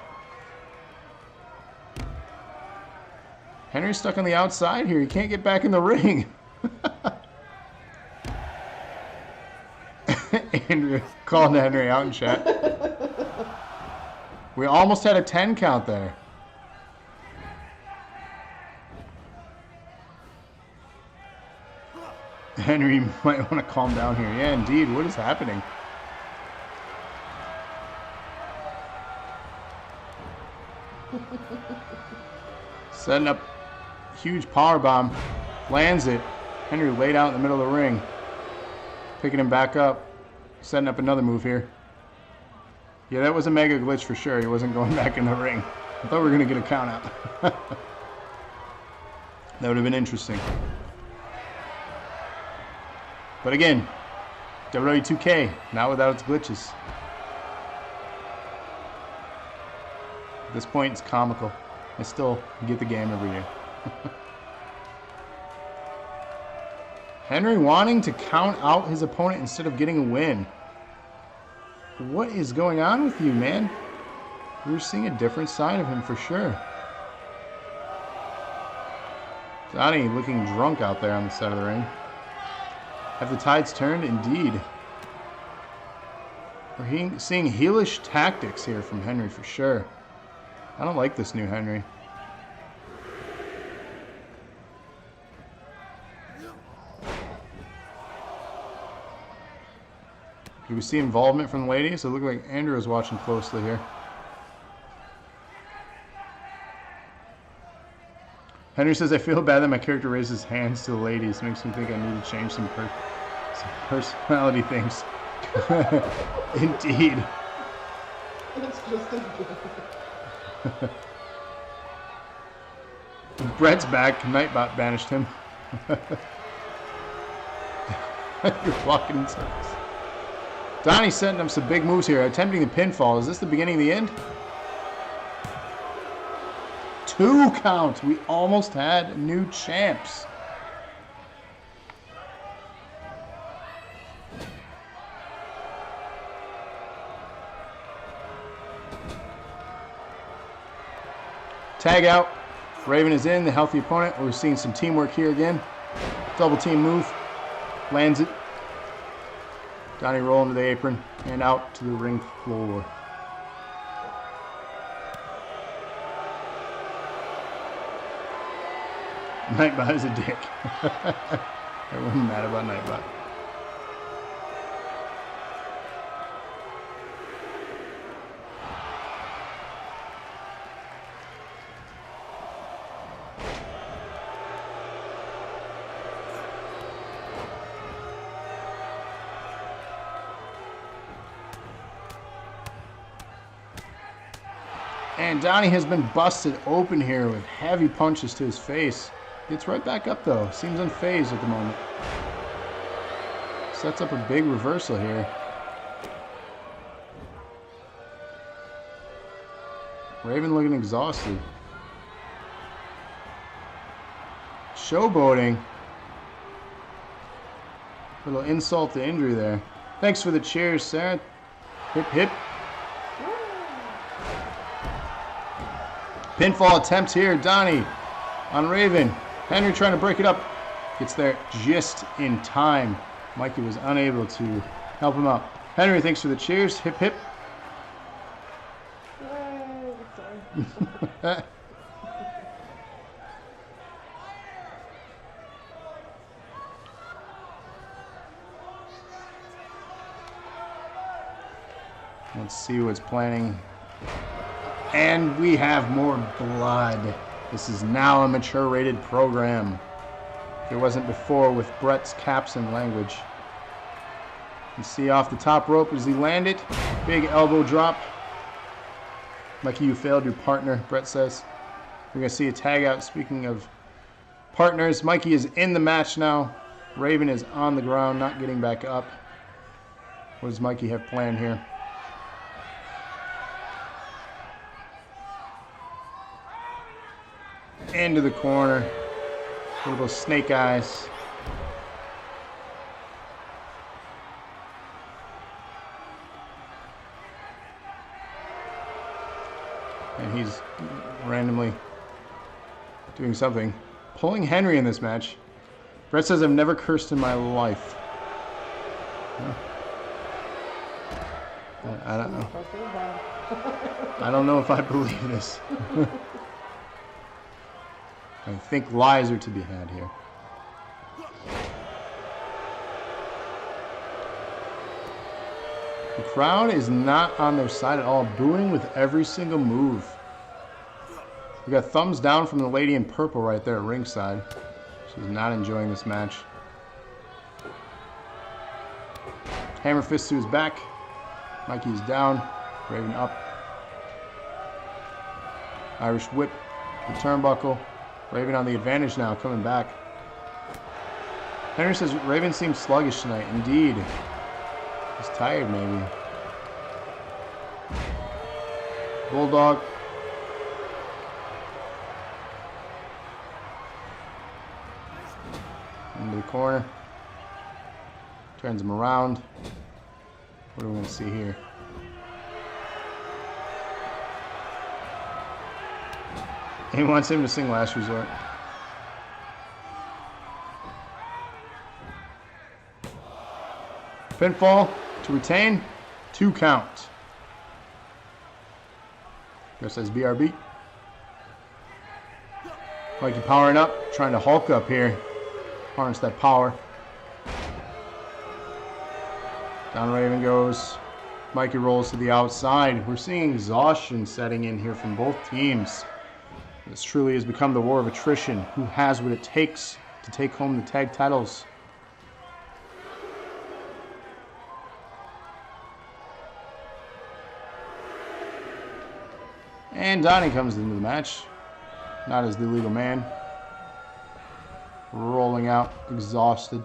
Henry's stuck on the outside here. He can't get back in the ring. Andrew calling Henry out in chat. We almost had a 10 count there. Henry might want to calm down here. Yeah, indeed. What is happening? Setting up huge power bomb. Lands it. Henry laid out in the middle of the ring. Picking him back up. Setting up another move here. Yeah, that was a mega glitch for sure. He wasn't going back in the ring. I thought we were going to get a count out. That would have been interesting. But again, WWE 2K, not without its glitches. At this point, it's comical. I still get the game every year. Henry wanting to count out his opponent instead of getting a win. What is going on with you, man? We're seeing a different side of him for sure. Donnie looking drunk out there on the side of the ring. Have the tides turned? Indeed. We're seeing heelish tactics here from Henry for sure. I don't like this new Henry. Do we see involvement from the ladies? It looked like Andrew was watching closely here. Henry says, I feel bad that my character raises hands to the ladies. Makes me think I need to change some personality things. Indeed. It's just a joke. Brett's back. Nightbot banished him. You're walking in circles. Donnie's setting up some big moves here, attempting the pinfall. Is this the beginning of the end? 2 counts. We almost had new champs. Tag out. Raven is in, the healthy opponent. We're seeing some teamwork here again. Double team move. Lands it. Donnie rolling to the apron and out to the ring floor. Nightbot is a dick. Everyone's mad about Nightbot. And Donnie has been busted open here with heavy punches to his face. Gets right back up though. Seems unfazed at the moment. Sets up a big reversal here. Raven looking exhausted. Showboating. A little insult to injury there. Thanks for the cheers, Sarah. Hip hip. Pinfall attempts here. Donnie on Raven. Henry trying to break it up. Gets there just in time. Mikey was unable to help him out. Henry, thanks for the cheers. Hip hip. Sorry. Let's see what's planning. And we have more blood. This is now a mature rated program. It wasn't before with Brett's caps and language. You see off the top rope as he landed. Big elbow drop. Mikey, you failed your partner, Brett says. We're going to see a tag out. Speaking of partners, Mikey is in the match now. Raven is on the ground, not getting back up. What does Mikey have planned here? Into the corner. Little snake eyes. And he's randomly doing something. Pulling Henry in this match. Brett says, I've never cursed in my life. I don't know. I don't know if I believe this. I think lies are to be had here. The crowd is not on their side at all, booing with every single move. We got thumbs down from the lady in purple right there at ringside. She's not enjoying this match. Hammer fist to his back. Mikey's down. Raven up. Irish whip. The turnbuckle. Raven on the advantage now, coming back. Henry says Raven seems sluggish tonight. Indeed. He's tired, maybe. Bulldog. Into the corner. Turns him around. What are we going to see here? He wants him to sing Last Resort. Pinfall to retain. 2 count. Just says BRB. Mikey powering up. Trying to Hulk up here. Harness that power. Down Raven goes. Mikey rolls to the outside. We're seeing exhaustion setting in here from both teams. This truly has become the war of attrition. Who has what it takes to take home the tag titles? And Donnie comes into the match. Not as the illegal man. Rolling out, exhausted.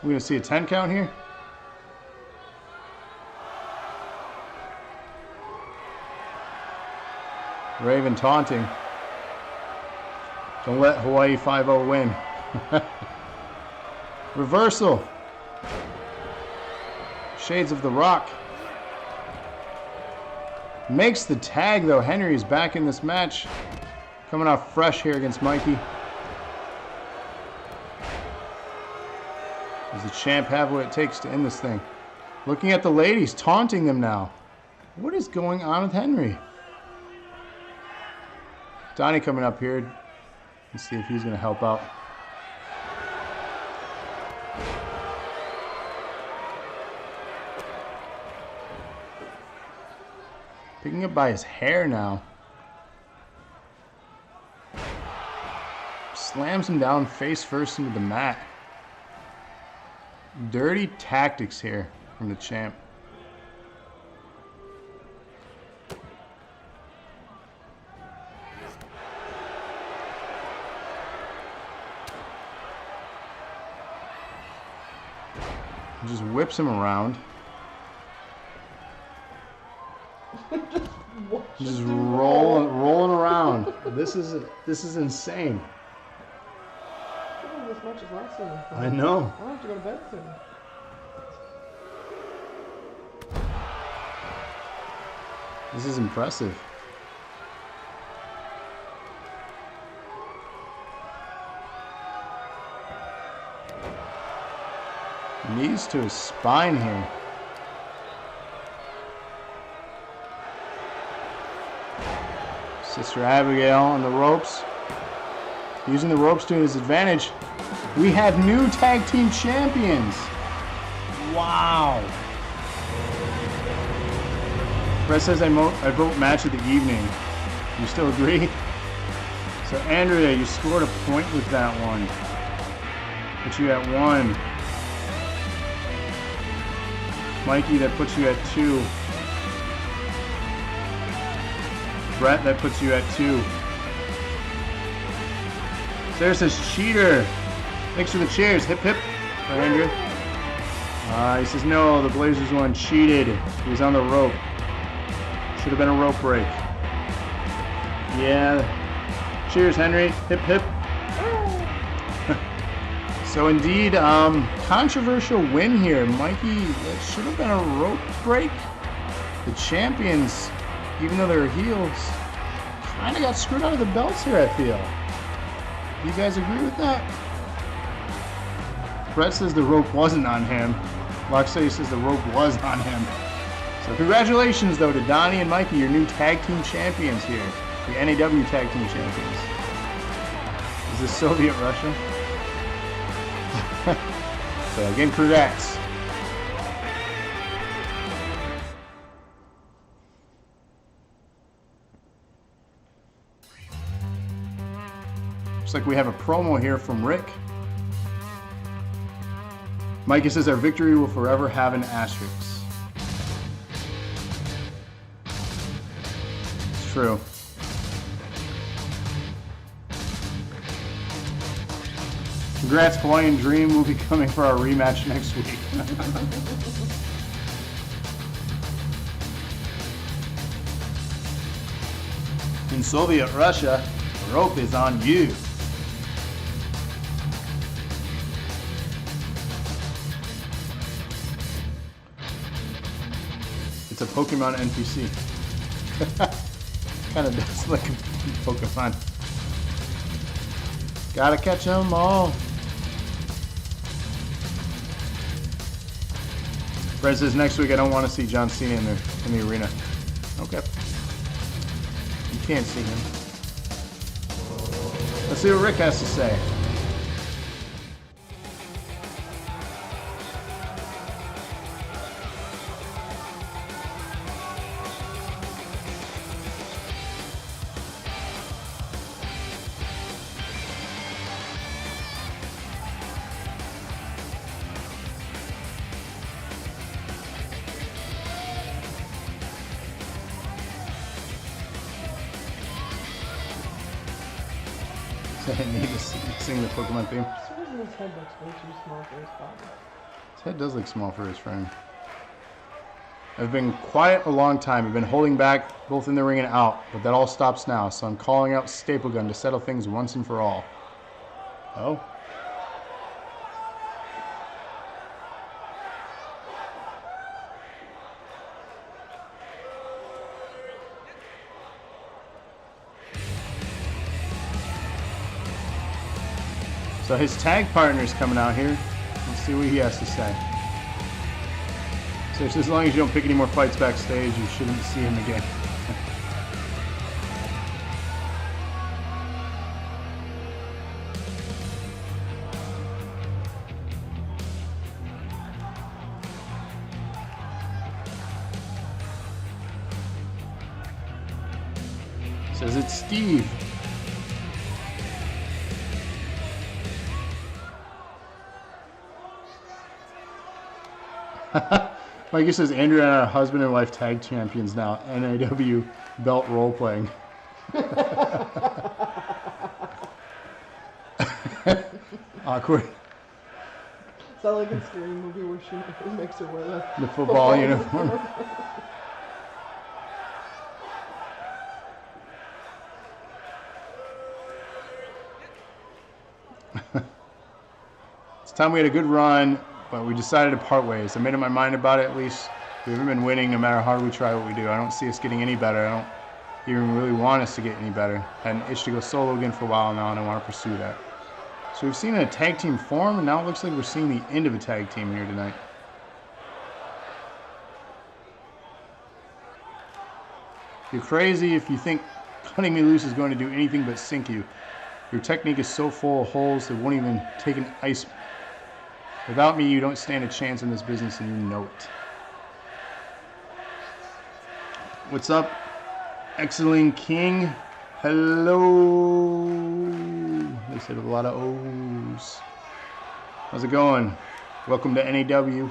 We're going to see a 10 count here. Raven taunting. Don't let Hawaii 5-0 win. Reversal. Shades of the Rock. Makes the tag though. Henry is back in this match. Coming off fresh here against Mikey. Does the champ have what it takes to end this thing? Looking at the ladies, taunting them now. What is going on with Henry? Donnie coming up here. Let's see if he's going to help out. Picking up by his hair now. Slams him down face first into the mat. Dirty tactics here from the champ. Just whips him around. Just rolling around. This is insane. This match is lasting. I know. I have to go to bed soon. This is impressive. Knees to his spine here. Sister Abigail on the ropes. Using the ropes to his advantage. We have new tag team champions. Wow. Brett says I vote match of the evening. You still agree? So Andrea, you scored a point with that one. Put you at 1. Mikey, that puts you at 2. Brett, that puts you at 2. Sarah says, cheater. Thanks for the cheers. Hip hip for Andrew. He says, no, the Blazers one cheated. He was on the rope. Should have been a rope break. Yeah. Cheers, Henry. Hip hip. So indeed, controversial win here. Mikey, that should have been a rope break. The champions, even though they're heels, kind of got screwed out of the belts here, I feel. You guys agree with that? Brett says the rope wasn't on him. Loxley says the rope was on him. So congratulations, though, to Donnie and Mikey, your new tag team champions here. The NAW tag team champions. Is this Soviet Russia? So again, congrats. Looks like we have a promo here from Rick. Mikey says our victory will forever have an asterisk. It's true. Congrats, Hawaiian Dream will be coming for our rematch next week. In Soviet Russia, the rope is on you. It's a Pokemon NPC. Kind of does look like a Pokemon. Gotta catch them all. Fred says next week I don't want to see John Cena in the arena. Okay. You can't see him. Let's see what Rick has to say. I need to sing the Pokemon theme. For some reason his head looks way too small for his body. His head does look small for his frame. I've been quiet a long time. I've been holding back both in the ring and out, but that all stops now, so I'm calling out Staple Gun to settle things once and for all. Oh? So his tag partner's coming out here. Let's see what he has to say. So as long as you don't pick any more fights backstage, you shouldn't see him again. Says it's Steve. Mikey says Andrew and our husband and wife tag champions now. NAW belt role playing. Awkward. Is that like a scary movie where she makes her wear the football uniform? It's time we had a good run, but we decided to part ways. I made up my mind about it at least. We haven't been winning no matter how hard we try what we do. I don't see us getting any better. I don't even really want us to get any better. Had an itch to go solo again for a while now, and I want to pursue that. So we've seen a tag team form, and now it looks like we're seeing the end of a tag team here tonight. You're crazy if you think cutting me loose is going to do anything but sink you. Your technique is so full of holes that won't even take an ice. Without me, you don't stand a chance in this business, and you know it. What's up, Excellent King? Hello. They said a lot of O's. How's it going? Welcome to NAW.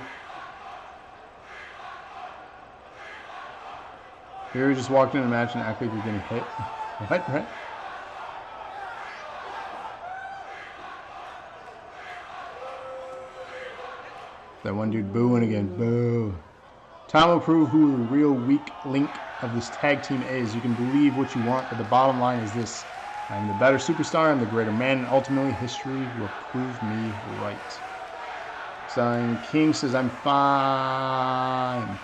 Here, just walked into a match and act like you're getting hit. What, Brett? That one dude booing again. Boo. Time will prove who the real weak link of this tag team is. You can believe what you want, but the bottom line is this. I am the better superstar, I'm the greater man, and ultimately history will prove me right. Starring King says, I'm fine.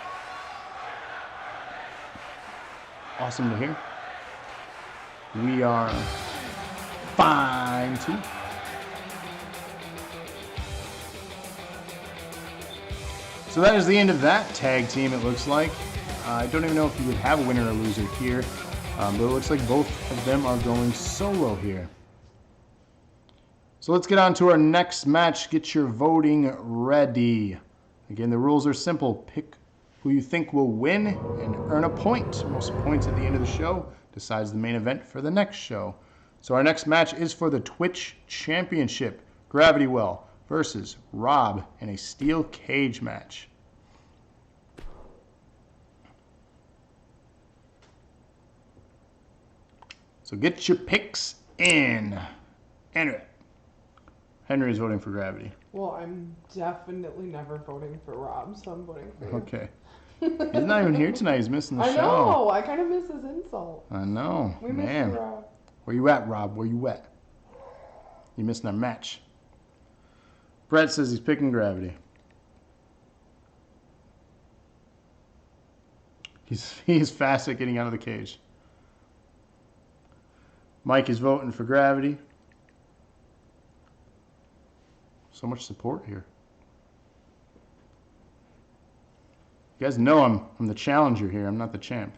Awesome to hear. We are fine too. So that is the end of that tag team, it looks like. I don't even know if you would have a winner or loser here, but it looks like both of them are going solo here. So let's get on to our next match. Get your voting ready. Again, the rules are simple. Pick who you think will win and earn a point. Most points at the end of the show decides the main event for the next show. So our next match is for the Twitch Championship. Gravity Well versus Rob in a steel cage match. So get your picks in. Henry. Henry is voting for Gravity. Well, I'm definitely never voting for Rob, so I'm voting for you. Okay. He's not even here tonight. He's missing the show. I know. I kind of miss his insult. I know. We Man. miss you, Rob. Where you at, Rob? Where you at? You missing our match. Brett says he's picking Gravity. He's fast at getting out of the cage. Mike is voting for Gravity. So much support here. You guys know I'm the challenger here. I'm not the champ.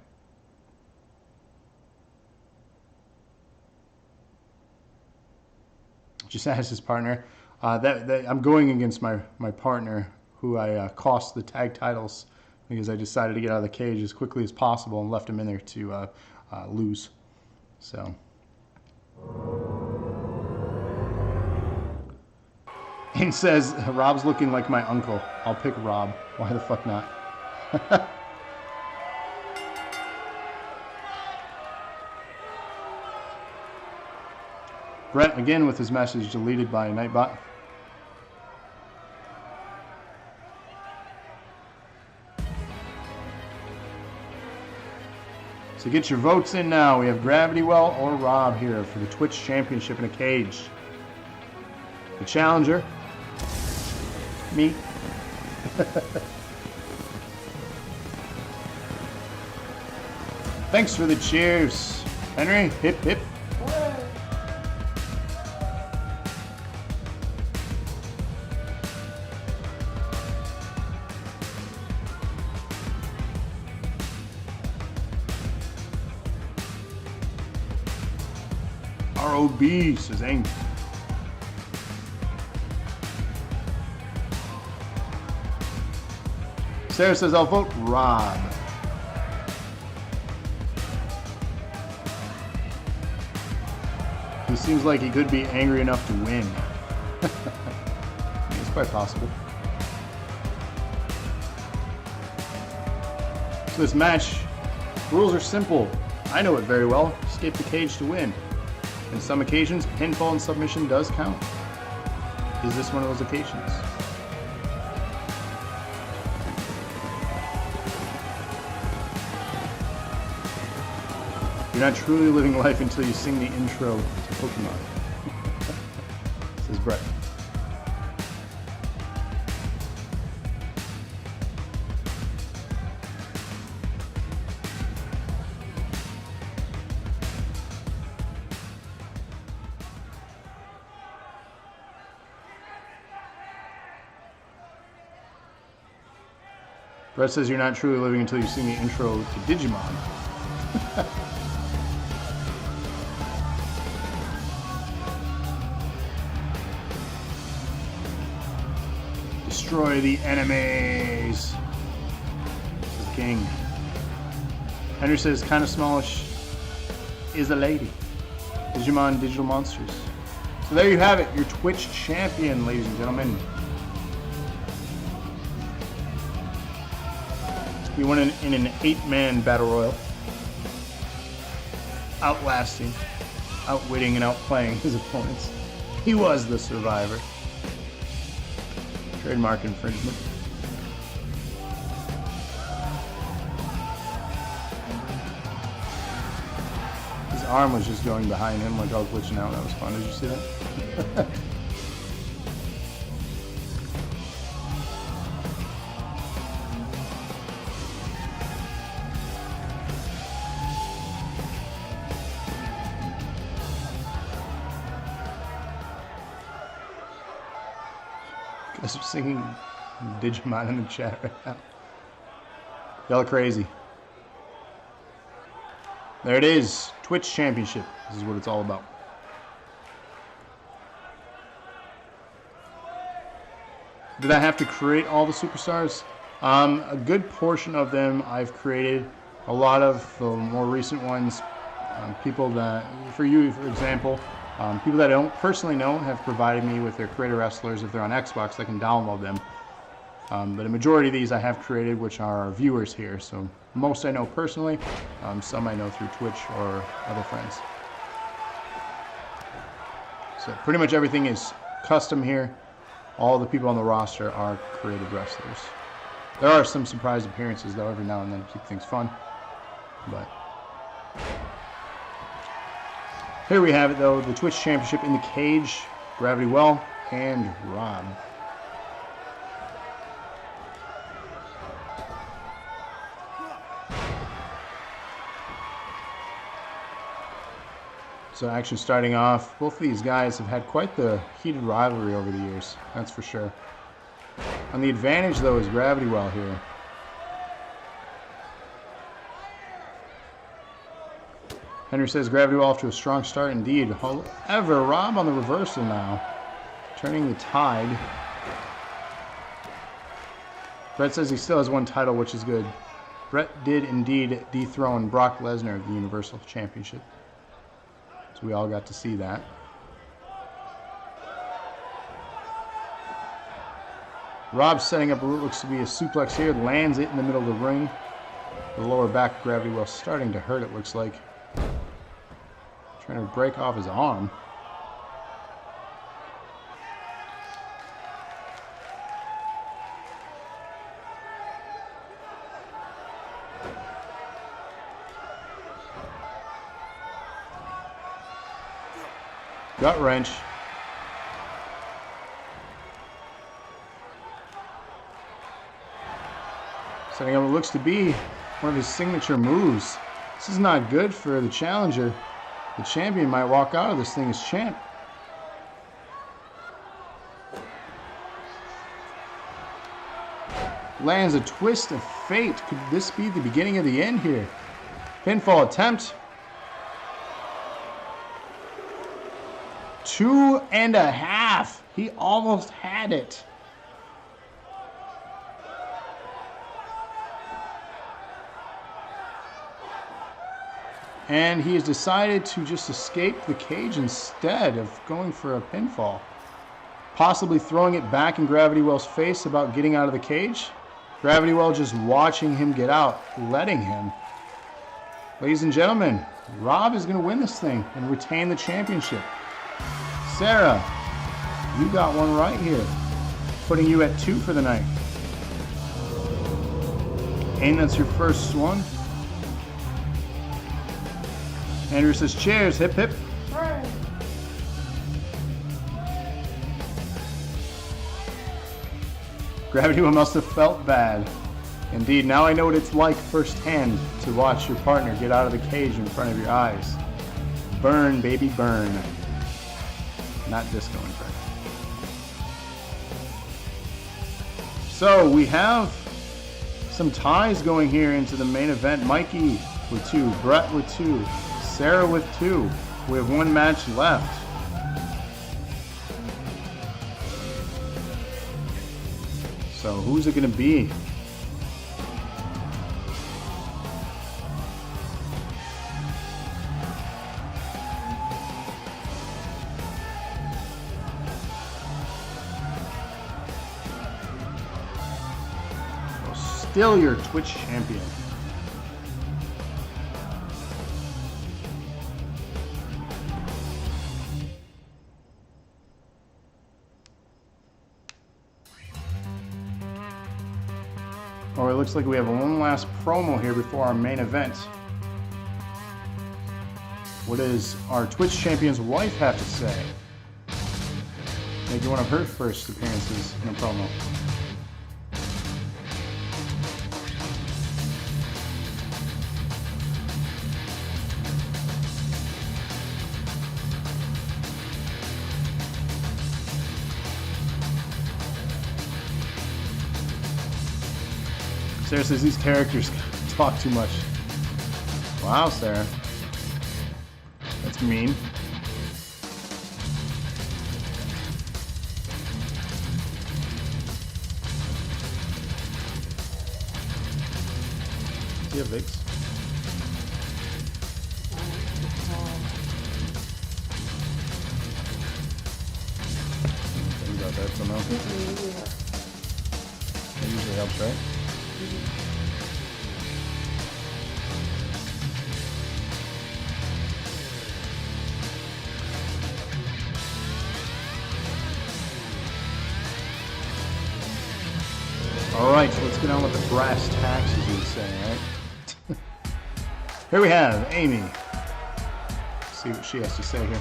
Just asked his partner. I'm going against my partner, who I cost the tag titles because I decided to get out of the cage as quickly as possible and left him in there to lose. So. And says, Rob's looking like my uncle. I'll pick Rob. Why the fuck not? Brett again with his message deleted by Nightbot. So get your votes in now. We have Gravity Well or Rob here for the Twitch Championship in a cage. The challenger, me. Thanks for the cheers. Henry, hip hip. ROB says Ang. Sarah says I'll vote Rob. He seems like he could be angry enough to win. It's quite possible. So this match, rules are simple. I know it very well. Escape the cage to win. On some occasions, pinfall and submission does count. Is this one of those occasions? You're not truly living life until you sing the intro to Pokemon. Says Brett. Brett says you're not truly living until you sing the intro to Digimon. Destroy the enemies. This is King. Henry says kind of smallish is a lady. Digimon Digital Monsters. So there you have it, your Twitch champion, ladies and gentlemen. He won in an 8-man battle royal. outlasting, outwitting, and outplaying his opponents. He was the survivor. Trademark infringement. His arm was just going behind him like I was glitching out. That was fun. Did you see that? Guys are singing Digimon in the chat right now. Y'all are crazy. There it is. Twitch Championship. This is what it's all about. Did I have to create all the superstars? A good portion of them I've created. A lot of the more recent ones, people that, for you, for example, people that I don't personally know have provided me with their creator wrestlers. If they're on Xbox, I can download them. But a majority of these I have created, which are our viewers here. So most I know personally, some I know through Twitch or other friends. So pretty much everything is custom here. All the people on the roster are created wrestlers. There are some surprise appearances though every now and then to keep things fun. But here we have it though, the Twitch Championship in the cage, Gravity Well and Rob. So actually starting off, both of these guys have had quite the heated rivalry over the years, that's for sure. On the advantage though is Gravity Well here. Henry says Gravity Well off to a strong start indeed. However, Rob on the reversal now, turning the tide. Brett says he still has one title, which is good. Brett did indeed dethrone Brock Lesnar of the Universal Championship. So we all got to see that. Rob's setting up what looks to be a suplex here, lands it in the middle of the ring. The lower back of Gravity Well starting to hurt, it looks like. Trying to break off his arm. Gut wrench. Setting up what looks to be one of his signature moves. This is not good for the challenger. The champion might walk out of this thing as champ. Lands a twist of fate. Could this be the beginning of the end here? Pinfall attempt. 2.5. He almost had it. And he has decided to just escape the cage instead of going for a pinfall. Possibly throwing it back in Gravity Well's face about getting out of the cage. Gravity Well just watching him get out, letting him. Ladies and gentlemen, Rob is going to win this thing and retain the championship. Sarah, you got one right here. Putting you at 2 for the night. And that's your first one. Andrew says, cheers, hip hip. Right. Gravity Well must have felt bad. Indeed, now I know what it's like firsthand to watch your partner get out of the cage in front of your eyes. Burn, baby, burn. Not Disco Inferno. So we have some ties going here into the main event. Mikey with 2, Brett with 2, Sarah with 2. We have one match left. So who's it going to be? Still your Twitch champion. Oh, it looks like we have one last promo here before our main event. What does our Twitch champion's wife have to say? Maybe one of her first appearances in a promo. Sarah says these characters talk too much. Wow, Sarah. That's mean. Do you have Vicks? Think about that somehow. That usually helps, right? All right, so let's get on with the brass tacks, as you would say, right? Here we have Amy. Let's see what she has to say here.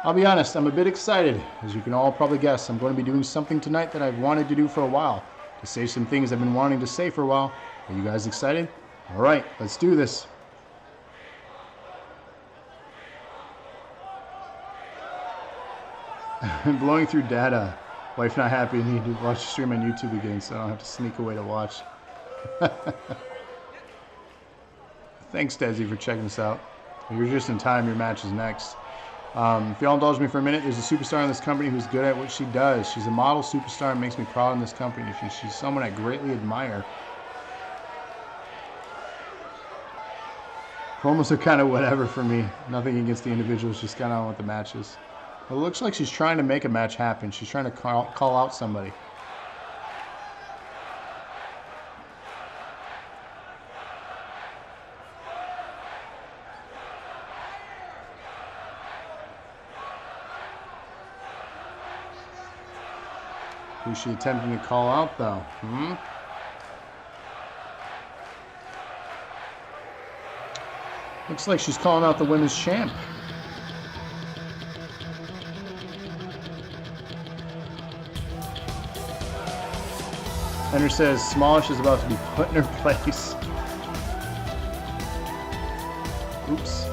I'll be honest, I'm a bit excited. As you can all probably guess, I'm going to be doing something tonight that I've wanted to do for a while. To say some things I've been wanting to say for a while. Are you guys excited? All right, let's do this. Blowing through data. Wife not happy. Need to watch the stream on YouTube again, so I don't have to sneak away to watch. Thanks, Desi, for checking us out. You're just in time. Your match is next. If y'all indulge me for a minute, there's a superstar in this company who's good at what she does. She's a model superstar and makes me proud in this company. She's someone I greatly admire. Promos are kind of whatever for me. Nothing against the individuals, just kind of on with the matches. Well, it looks like she's trying to make a match happen. She's trying to call out somebody. Who's she attempting to call out, though? Looks like she's calling out the women's champ. Henry says Smallish is about to be put in her place. Oops.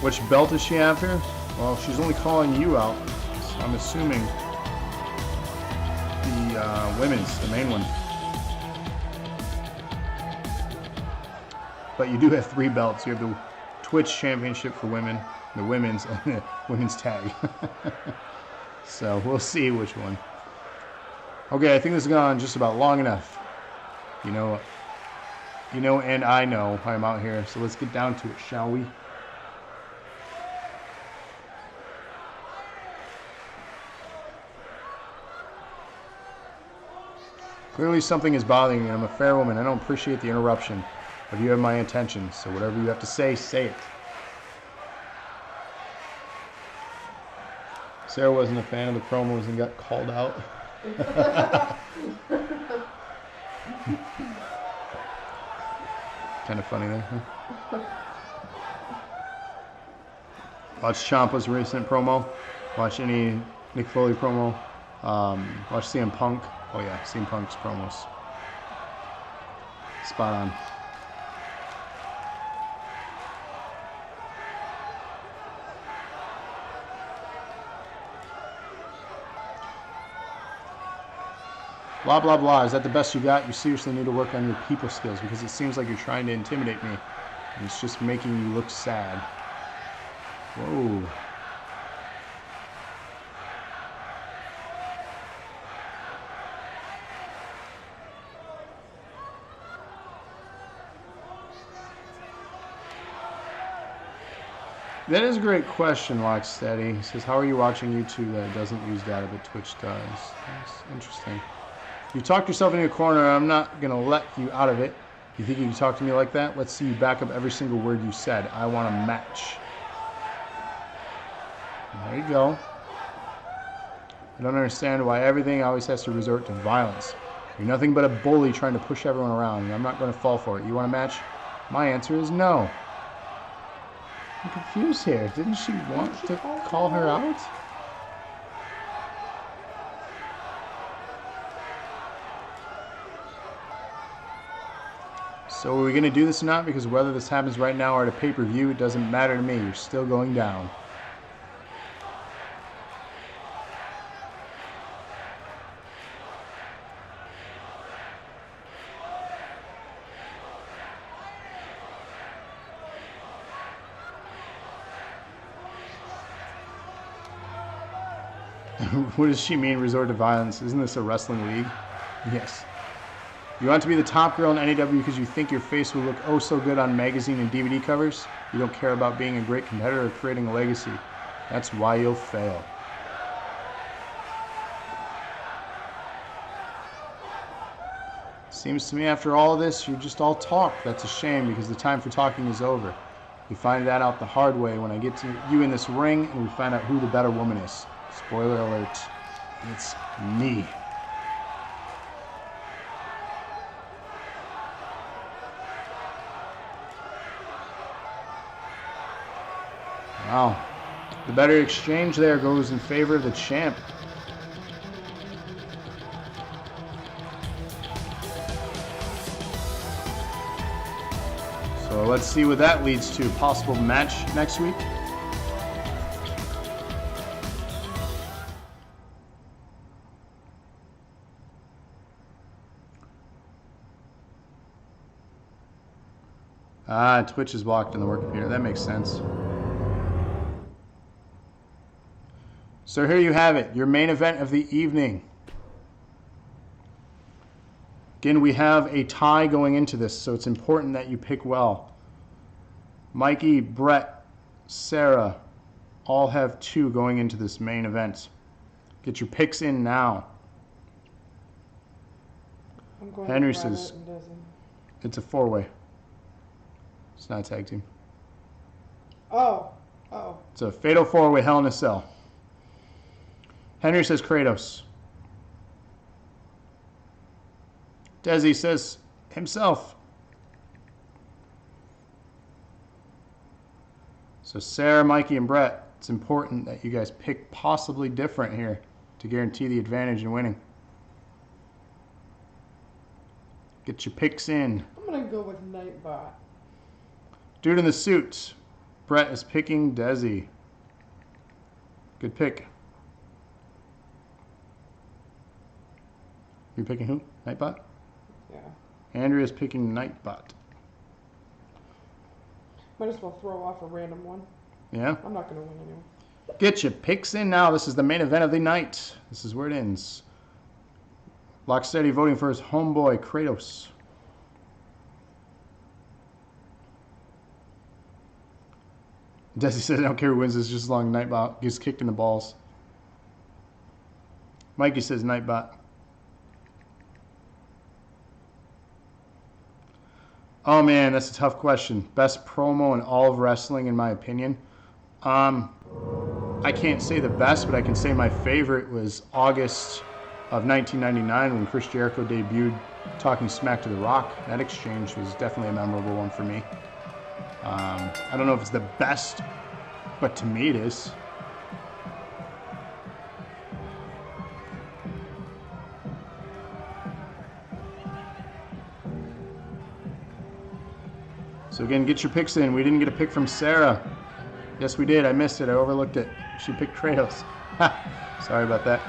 Which belt does she have here? Well, she's only calling you out. So I'm assuming the women's, the main one. But you do have 3 belts. You have the Twitch Championship for women, the women's, and the women's tag. So we'll see which one. Okay, I think this has gone just about long enough. You know, and I know I'm out here. So let's get down to it, shall we? Clearly something is bothering me. I'm a fair woman. I don't appreciate the interruption. But you have my intention. So whatever you have to say it. Sarah wasn't a fan of the promos and got called out. Kind of funny there, huh? Watch Ciampa's recent promo. Watch any Nick Foley promo. Watch CM Punk. Oh yeah, CM Punk's promos. Spot on. Blah, blah, blah. Is that the best you got? You seriously need to work on your people skills because it seems like you're trying to intimidate me. And it's just making you look sad. Whoa. That is a great question, Locksteady. He says, how are you watching YouTube that doesn't use data but Twitch does? That's interesting. You talked yourself into a corner. I'm not going to let you out of it. You think you can talk to me like that? Let's see you back up every single word you said. I want a match. There you go. I don't understand why everything always has to resort to violence. You're nothing but a bully trying to push everyone around, and I'm not going to fall for it. You want a match? My answer is no. I'm confused here. Didn't she want to call her out? So are we going to do this or not? Because whether this happens right now or at a pay-per-view, it doesn't matter to me. You're still going down. What does she mean, resort to violence? Isn't this a wrestling league? Yes. You want to be the top girl in NAW because you think your face will look oh so good on magazine and DVD covers? You don't care about being a great competitor or creating a legacy. That's why you'll fail. Seems to me after all this, you're just all talk. That's a shame because the time for talking is over. We find that out the hard way when I get to you in this ring and we find out who the better woman is. Spoiler alert, it's me. Wow. The better exchange there goes in favor of the champ. So let's see what that leads to. Possible match next week. Ah, Twitch is blocked on the work computer. That makes sense. So here you have it, your main event of the evening. Again, we have a tie going into this, so it's important that you pick well. Mikey, Brett, Sarah all have 2 going into this main event. Get your picks in now. Henry says it's a 4-way. It's not a tag team. Oh. It's a fatal 4-way Hell in a Cell. Henry says Kratos. Desi says himself. So Sarah, Mikey, and Brett, it's important that you guys pick possibly different here to guarantee the advantage in winning. Get your picks in. I'm going to go with Nightbot. Dude in the suit. Brett is picking Desi. Good pick. You picking who? Nightbot? Yeah. Andrea's picking Nightbot. Might as well throw off a random one. Yeah? I'm not going to win anyway. Get your picks in now. This is the main event of the night. This is where it ends. Locksteady voting for his homeboy, Kratos. Desi says, I don't care who wins this, just as long as Nightbot gets kicked in the balls. Mikey says Nightbot. Oh man, that's a tough question. Best promo in all of wrestling, in my opinion. I can't say the best, but I can say my favorite was August of 1999 when Chris Jericho debuted talking smack to The Rock. That exchange was definitely a memorable one for me. I don't know if it's the best, but to me it is. So again, get your picks in. We didn't get a pick from Sarah. Yes, we did. I missed it. I overlooked it. She picked Kratos. Sorry about that.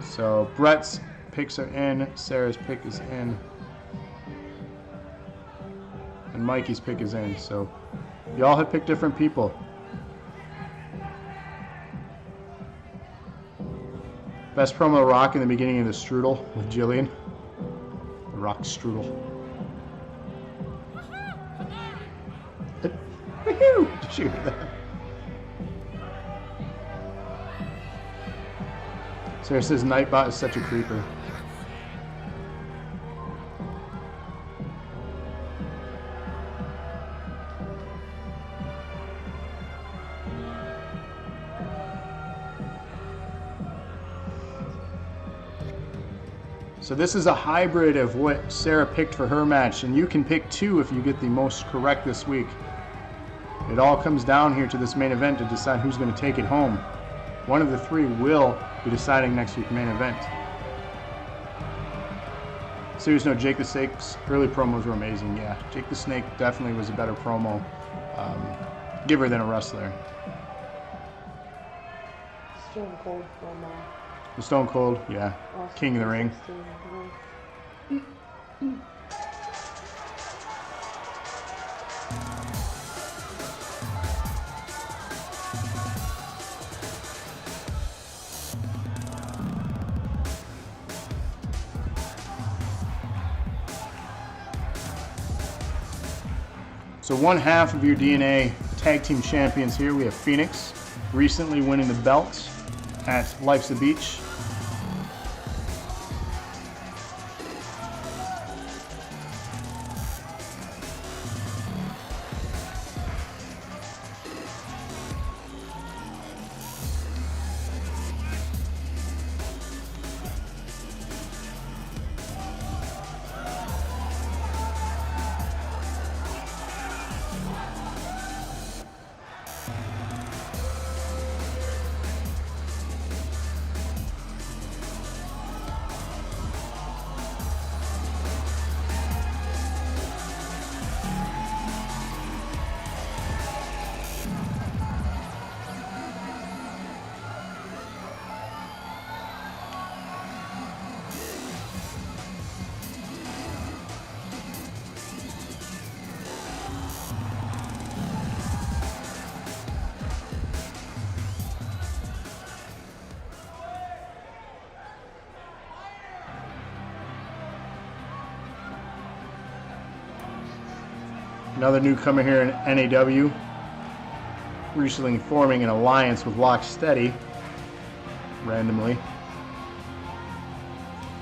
So Brett's picks are in. Sarah's pick is in. And Mikey's pick is in. So y'all have picked different people. Best promo Rock in the beginning of the Strudel with Jillian. The Rock Strudel. you hear that? Sarah says Nightbot is such a creeper. So this is a hybrid of what Sarah picked for her match, and you can pick 2 if you get the most correct this week. It all comes down here to this main event to decide who's going to take it home. One of the 3 will be deciding next week's main event. Serious note, Jake the Snake's early promos were amazing. Yeah, Jake the Snake definitely was a better promo giver than a wrestler. Stone Cold from The Stone Cold, yeah. King of the Ring. So one half of your DNA tag team champions here. We have Phoenix, recently winning the belt at Life's a Beach. Another newcomer here in NAW, recently forming an alliance with Locksteady, randomly.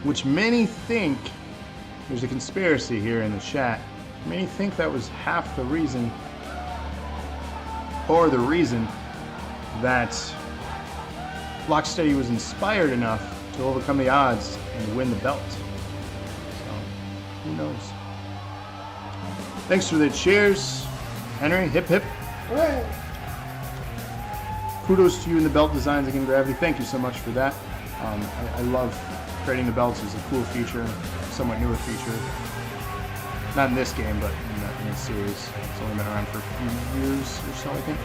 Which many think, there's a conspiracy here in the chat, many think that was half the reason, or the reason, that Locksteady was inspired enough to overcome the odds and win the belt. So, who knows? Thanks for the cheers, Henry. Hip hip. Hooray! Kudos to you in the belt designs again, Gravity. Thank you so much for that. I love creating the belts as a cool feature, somewhat newer feature. Not in this game, but in the series. It's only been around for a few years or so, I think.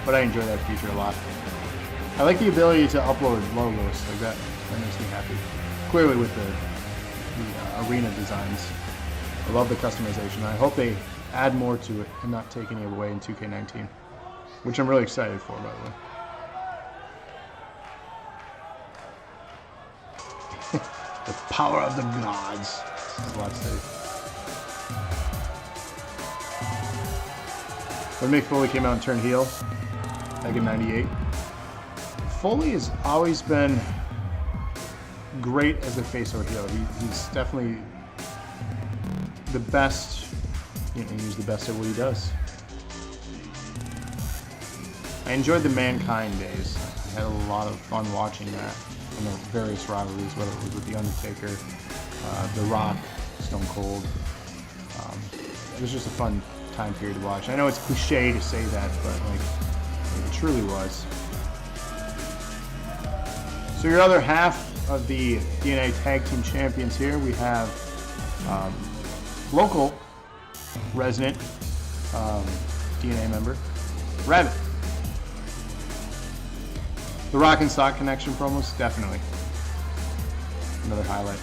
But I enjoy that feature a lot. I like the ability to upload logos like that. That makes me happy. Clearly with the arena designs. I love the customization. I hope they add more to it and not take any away in 2K19, which I'm really excited for, by the way. The power of the gods. When Mick Foley came out and turned heel, back in '98, Foley has always been great as a face or heel. He's definitely the best, he's the best at what he does. I enjoyed the Mankind days. I had a lot of fun watching that in the various rivalries, whether it was with The Undertaker, The Rock, Stone Cold. It was just a fun time period to watch. I know it's cliche to say that, but it truly was. So your other half of the DNA Tag Team Champions here, we have local resident DNA member, Rabbit. The Rock and Sock Connection promos, definitely another highlight.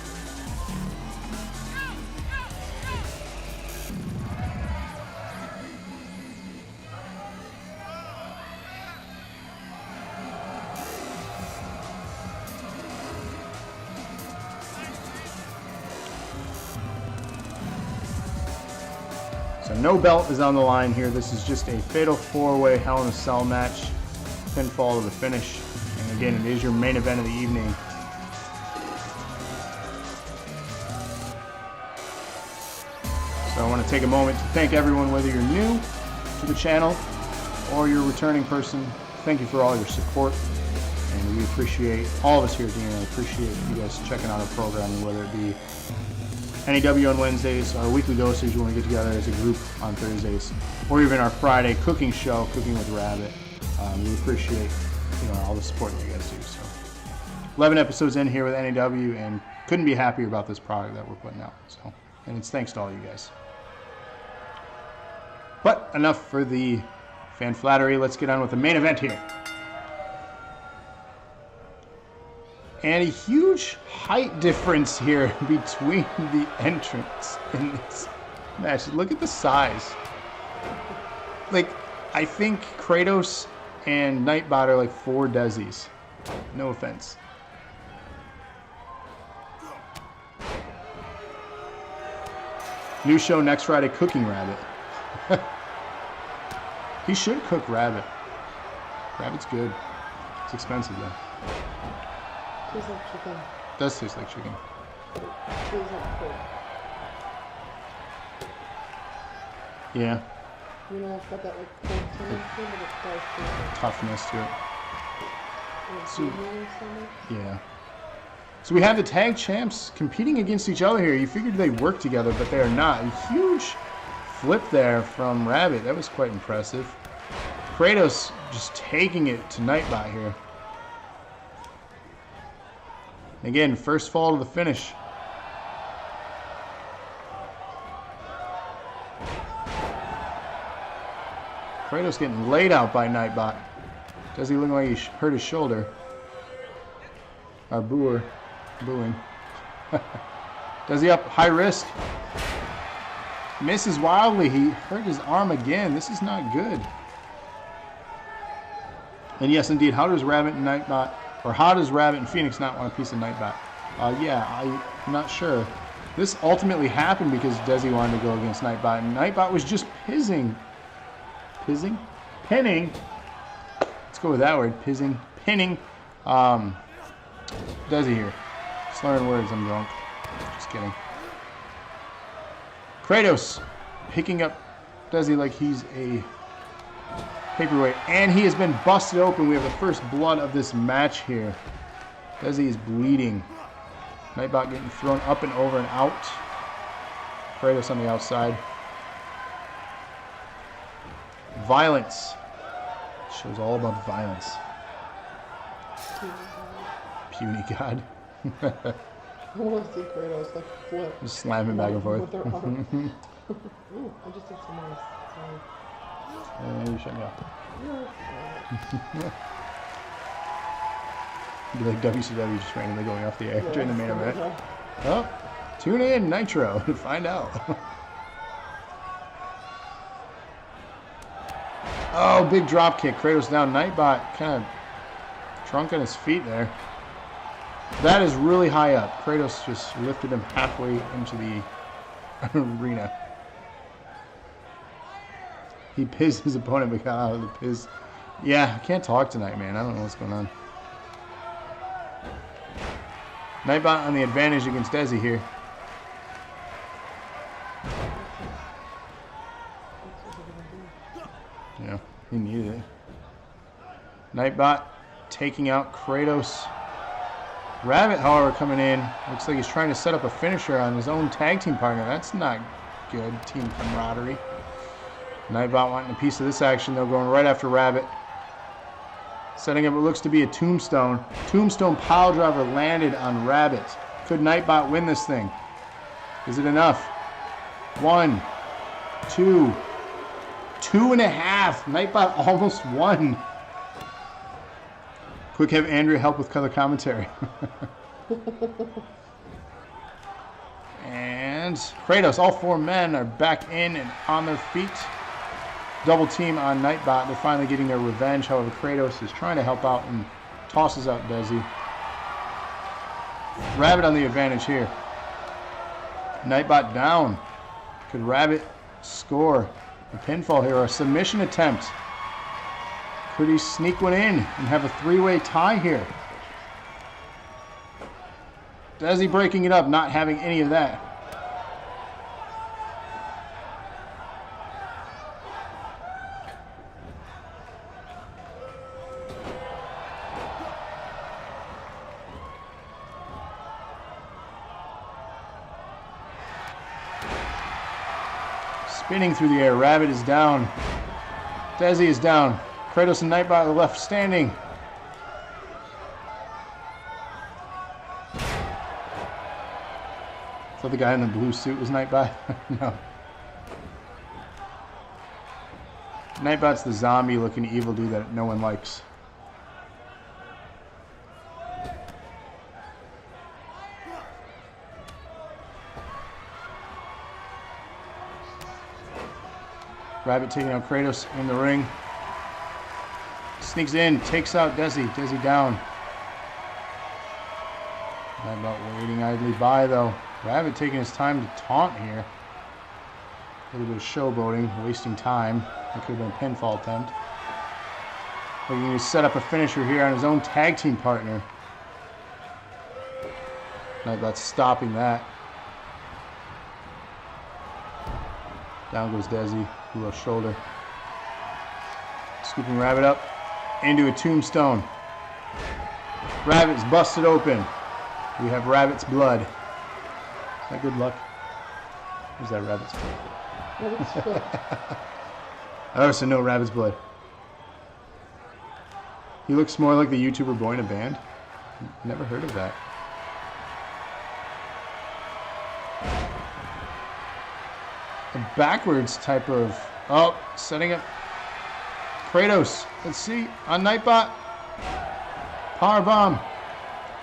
So So no belt is on the line here. This is just a fatal 4-way Hell in a Cell match. Pinfall to the finish. And again, it is your main event of the evening. So I want to take a moment to thank everyone, whether you're new to the channel or you're a returning person. Thank you for all your support. And we appreciate, all of us here at DNA, appreciate you guys checking out our programming, whether it be NAW on Wednesdays, our weekly dosage when we get together as a group on Thursdays, or even our Friday cooking show, Cooking with Rabbit. We appreciate, all the support that you guys do. So, 11 episodes in here with NAW, and couldn't be happier about this product that we're putting out. So, and it's thanks to all you guys. But enough for the fan flattery. Let's get on with the main event here. And a huge height difference here between the entrants in this match. Look at the size. Like, I think Kratos and Nightbot are like 4 Desi's. No offense. New show next Friday, Cooking Rabbit. He should cook rabbit. Rabbit's good. It's expensive though. Tastes like chicken. Does taste like chicken. Tastes like pork. Yeah. It's got that like pork tendency, but it does taste like Toughness to it. So, yeah. So we have the tag champs competing against each other here. You figured they'd work together, but they are not. A huge flip there from Rabbit. That was quite impressive. Kratos just taking it to Nightbot here. Again, first fall to the finish. Kratos getting laid out by Nightbot. Does he look like he hurt his shoulder? Our booing. Does he up high risk? Misses wildly. He hurt his arm again. This is not good. And yes, indeed, how does Rabbit and Nightbot, or how does Rabbit and Phoenix not want a piece of Nightbot? Yeah, I'm not sure. This ultimately happened because Desi wanted to go against Nightbot, and Nightbot was just pinning. Let's go with that word, pinning. Desi here. Slurring words, I'm drunk. Just kidding. Kratos picking up Desi like he's a paperweight, and he has been busted open. We have the first blood of this match here. Desi is bleeding. Nightbot getting thrown up and over and out. Kratos on the outside. Violence. Shows all about violence. Puny God. I want to see Kratos like flip. Just slamming back and forth. With their arm. Ooh, I just did some ice. Sorry. You shut me off. Yeah. Be like WCW just randomly going off the air during the main event. Yeah. Oh, tune in Nitro to find out. Oh, big drop kick. Kratos down. Nightbot kind of drunk on his feet there. That is really high up. Kratos just lifted him halfway into the arena. He pizzed his opponent but got out of the piz. Yeah, I can't talk tonight, man. I don't know what's going on. Nightbot on the advantage against Desi here. Yeah, he needed it. Nightbot taking out Kratos. Rabbit, however, coming in. Looks like he's trying to set up a finisher on his own tag team partner. That's not good. Team camaraderie. Nightbot wanting a piece of this action, though, going right after Rabbit. Setting up what looks to be a tombstone. Tombstone pile driver landed on Rabbit. Could Nightbot win this thing? Is it enough? 1, 2, 2.5. Nightbot almost won. Quick, have Andrea help with color commentary. And Kratos, all 4 men are back in and on their feet. Double team on Nightbot. They're finally getting their revenge. However, Kratos is trying to help out and tosses out Desi. Rabbit on the advantage here. Nightbot down. Could Rabbit score a pinfall here, or a submission attempt? Could he sneak one in and have a three-way tie here? Desi breaking it up, not having any of that. Spinning through the air. Rabbit is down. Desi is down. Kratos and Nightbot are left standing. So the guy in the blue suit was Nightbot? No. Nightbot's the zombie looking evil dude that no one likes. Rabbit taking out Kratos in the ring. Sneaks in, takes out Desi. Desi down. Nightbot waiting idly by though. Rabbit taking his time to taunt here. A little bit of showboating, wasting time. That could have been a pinfall attempt. Looking to set up a finisher here on his own tag team partner. Nightbot's stopping that. Down goes Desi, left shoulder. Scooping Rabbit up into a tombstone. Rabbit's busted open. We have Rabbit's blood. Is that good luck? Or is that Rabbit's blood? I also know Rabbit's blood. He looks more like the YouTuber boy in a band. Never heard of that. A backwards type of... Oh, setting up Kratos. Let's see. On Nightbot. Powerbomb.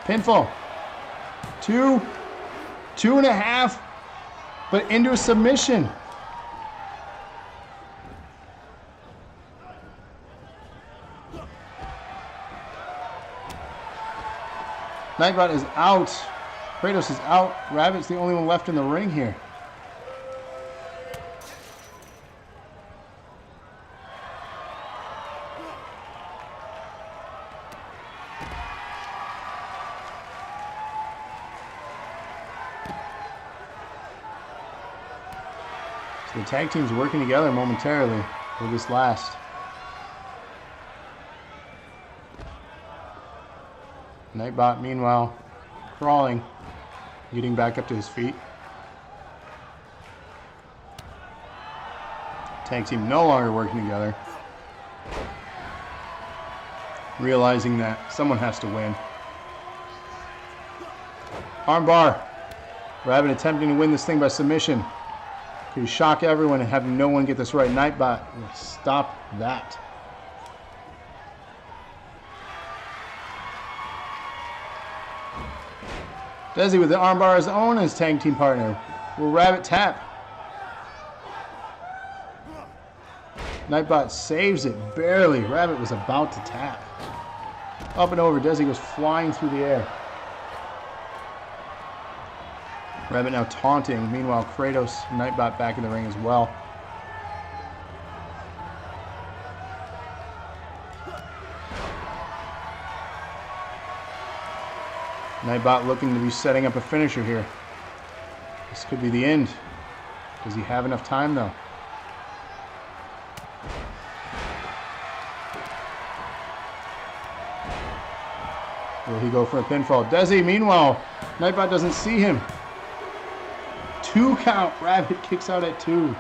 Pinfall. 2. 2.5. But into a submission. Nightbot is out. Kratos is out. Rabbit's the only one left in the ring here. So the tag team's working together momentarily for this last. Nightbot, meanwhile, crawling, getting back up to his feet. Tag team no longer working together. Realizing that someone has to win. Armbar. Rabbit attempting to win this thing by submission. Could he shock everyone and have no one get this right? Nightbot will stop that. Desi with the armbar as own as tag team partner. Will Rabbit tap? Nightbot saves it barely. Rabbit was about to tap. Up and over. Desi goes flying through the air. Rabbit now taunting. Meanwhile, Kratos and Nightbot back in the ring as well. Nightbot looking to be setting up a finisher here. This could be the end. Does he have enough time though? Will he go for a pinfall? Desi, meanwhile, Nightbot doesn't see him. 2 count. Rabbit kicks out at 2.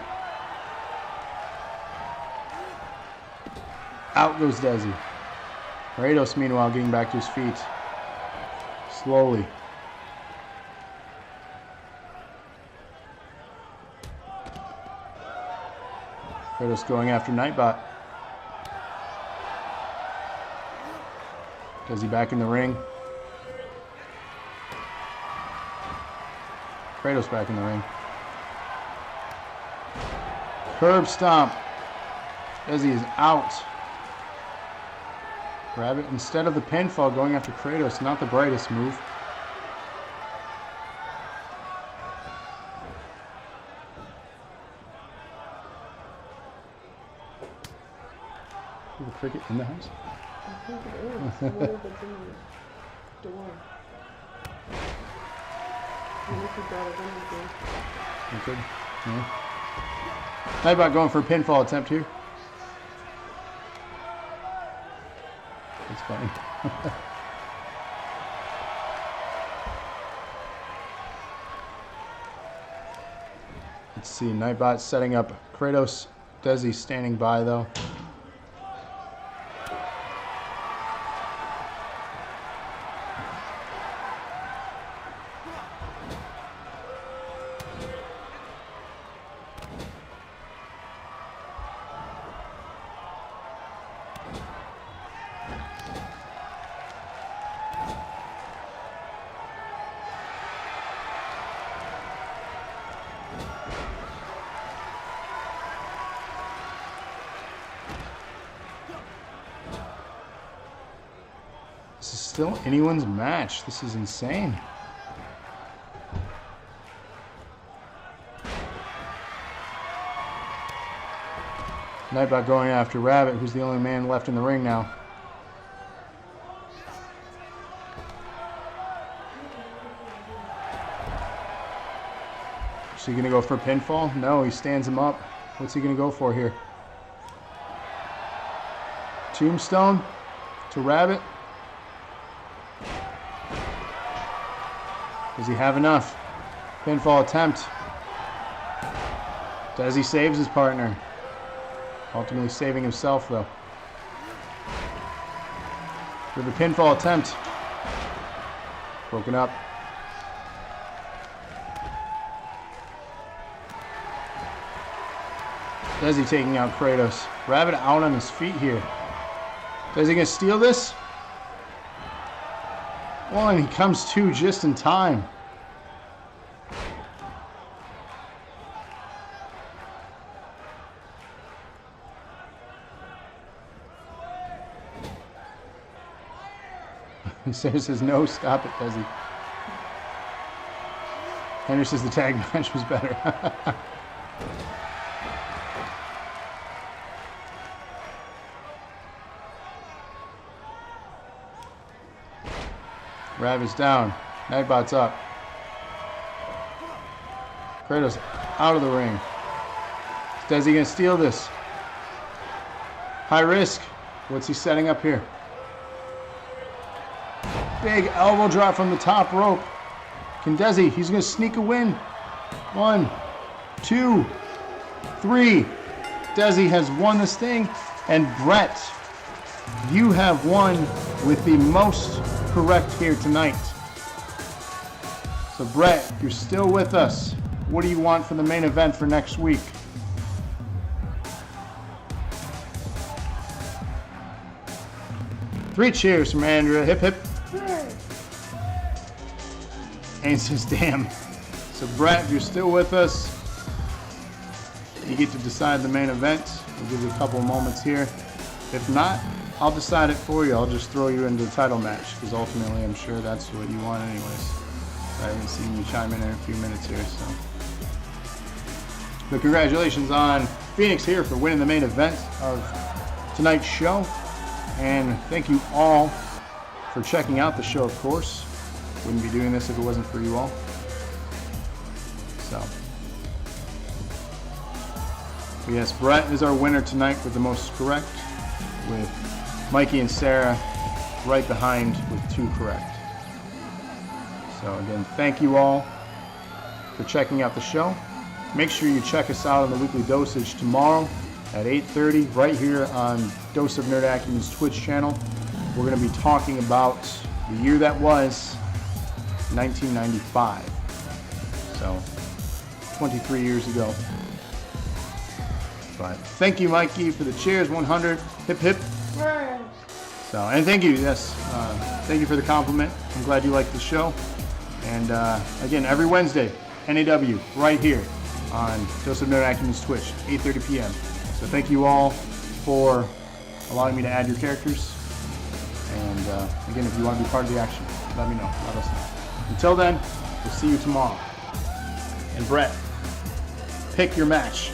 Out goes Desi. Kratos, meanwhile, getting back to his feet. Slowly. Kratos going after Nightbot. Desi back in the ring. Kratos back in the ring. Curb stomp. Desi is out. Rabbit, instead of the pinfall, going after Kratos. Not the brightest move. cricket in the house? I think it is. I wonder if it's in the door. I wonder if he brought it in with you. You could. Yeah. Nightbot going for a pinfall attempt here. That's funny. Let's see, Nightbot setting up Kratos. Desi standing by though. This is still anyone's match. This is insane. Nightbot going after Rabbit, who's the only man left in the ring now. Is he going to go for a pinfall? No, he stands him up. What's he going to go for here? Tombstone to Rabbit. Does he have enough? Pinfall attempt. Desi saves his partner. Ultimately saving himself though. For the pinfall attempt. Broken up. Desi taking out Kratos. Rabbit out on his feet here. Is he gonna steal this? Well, and he comes to just in time. He says no, stop it, Desi. Henry says the tag match was better. Rabbit's down. Nightbot's up. Kratos out of the ring. Is Desi gonna steal this? High risk. What's he setting up here? Big elbow drop from the top rope. Can Desi? He's gonna sneak a win. 1, 2, 3. Desi has won this thing. And Brett, you have won with the most correct here tonight. So Brett, you're still with us. What do you want for the main event for next week? Three cheers from Andrea. Hip hip. And says damn. So Brett, you're still with us. You get to decide the main event. We'll give you a couple of moments here. If not, I'll decide it for you. I'll just throw you into the title match because ultimately I'm sure that's what you want anyways. I haven't seen you chime in a few minutes here, so. But congratulations on Phoenix here for winning the main event of tonight's show. And thank you all for checking out the show, of course. Wouldn't be doing this if it wasn't for you all. So. But yes, Brett is our winner tonight with the most correct, with Mikey and Sarah right behind with 2 correct. So again, thank you all for checking out the show. Make sure you check us out on the weekly dosage tomorrow at 8:30 right here on Dose of Nerd Acumen's Twitch channel. We're going to be talking about the year that was 1995. So 23 years ago. But thank you, Mikey, for the cheers. 100. Hip hip. So, and thank you, yes. Thank you for the compliment. I'm glad you liked the show. And again, every Wednesday, NAW, right here on Dose of Nerd Acumen's Twitch, 8:30 p.m. So thank you all for allowing me to add your characters. And again, if you want to be part of the action, let me know. Let us know. Until then, we'll see you tomorrow. And Brett, pick your match.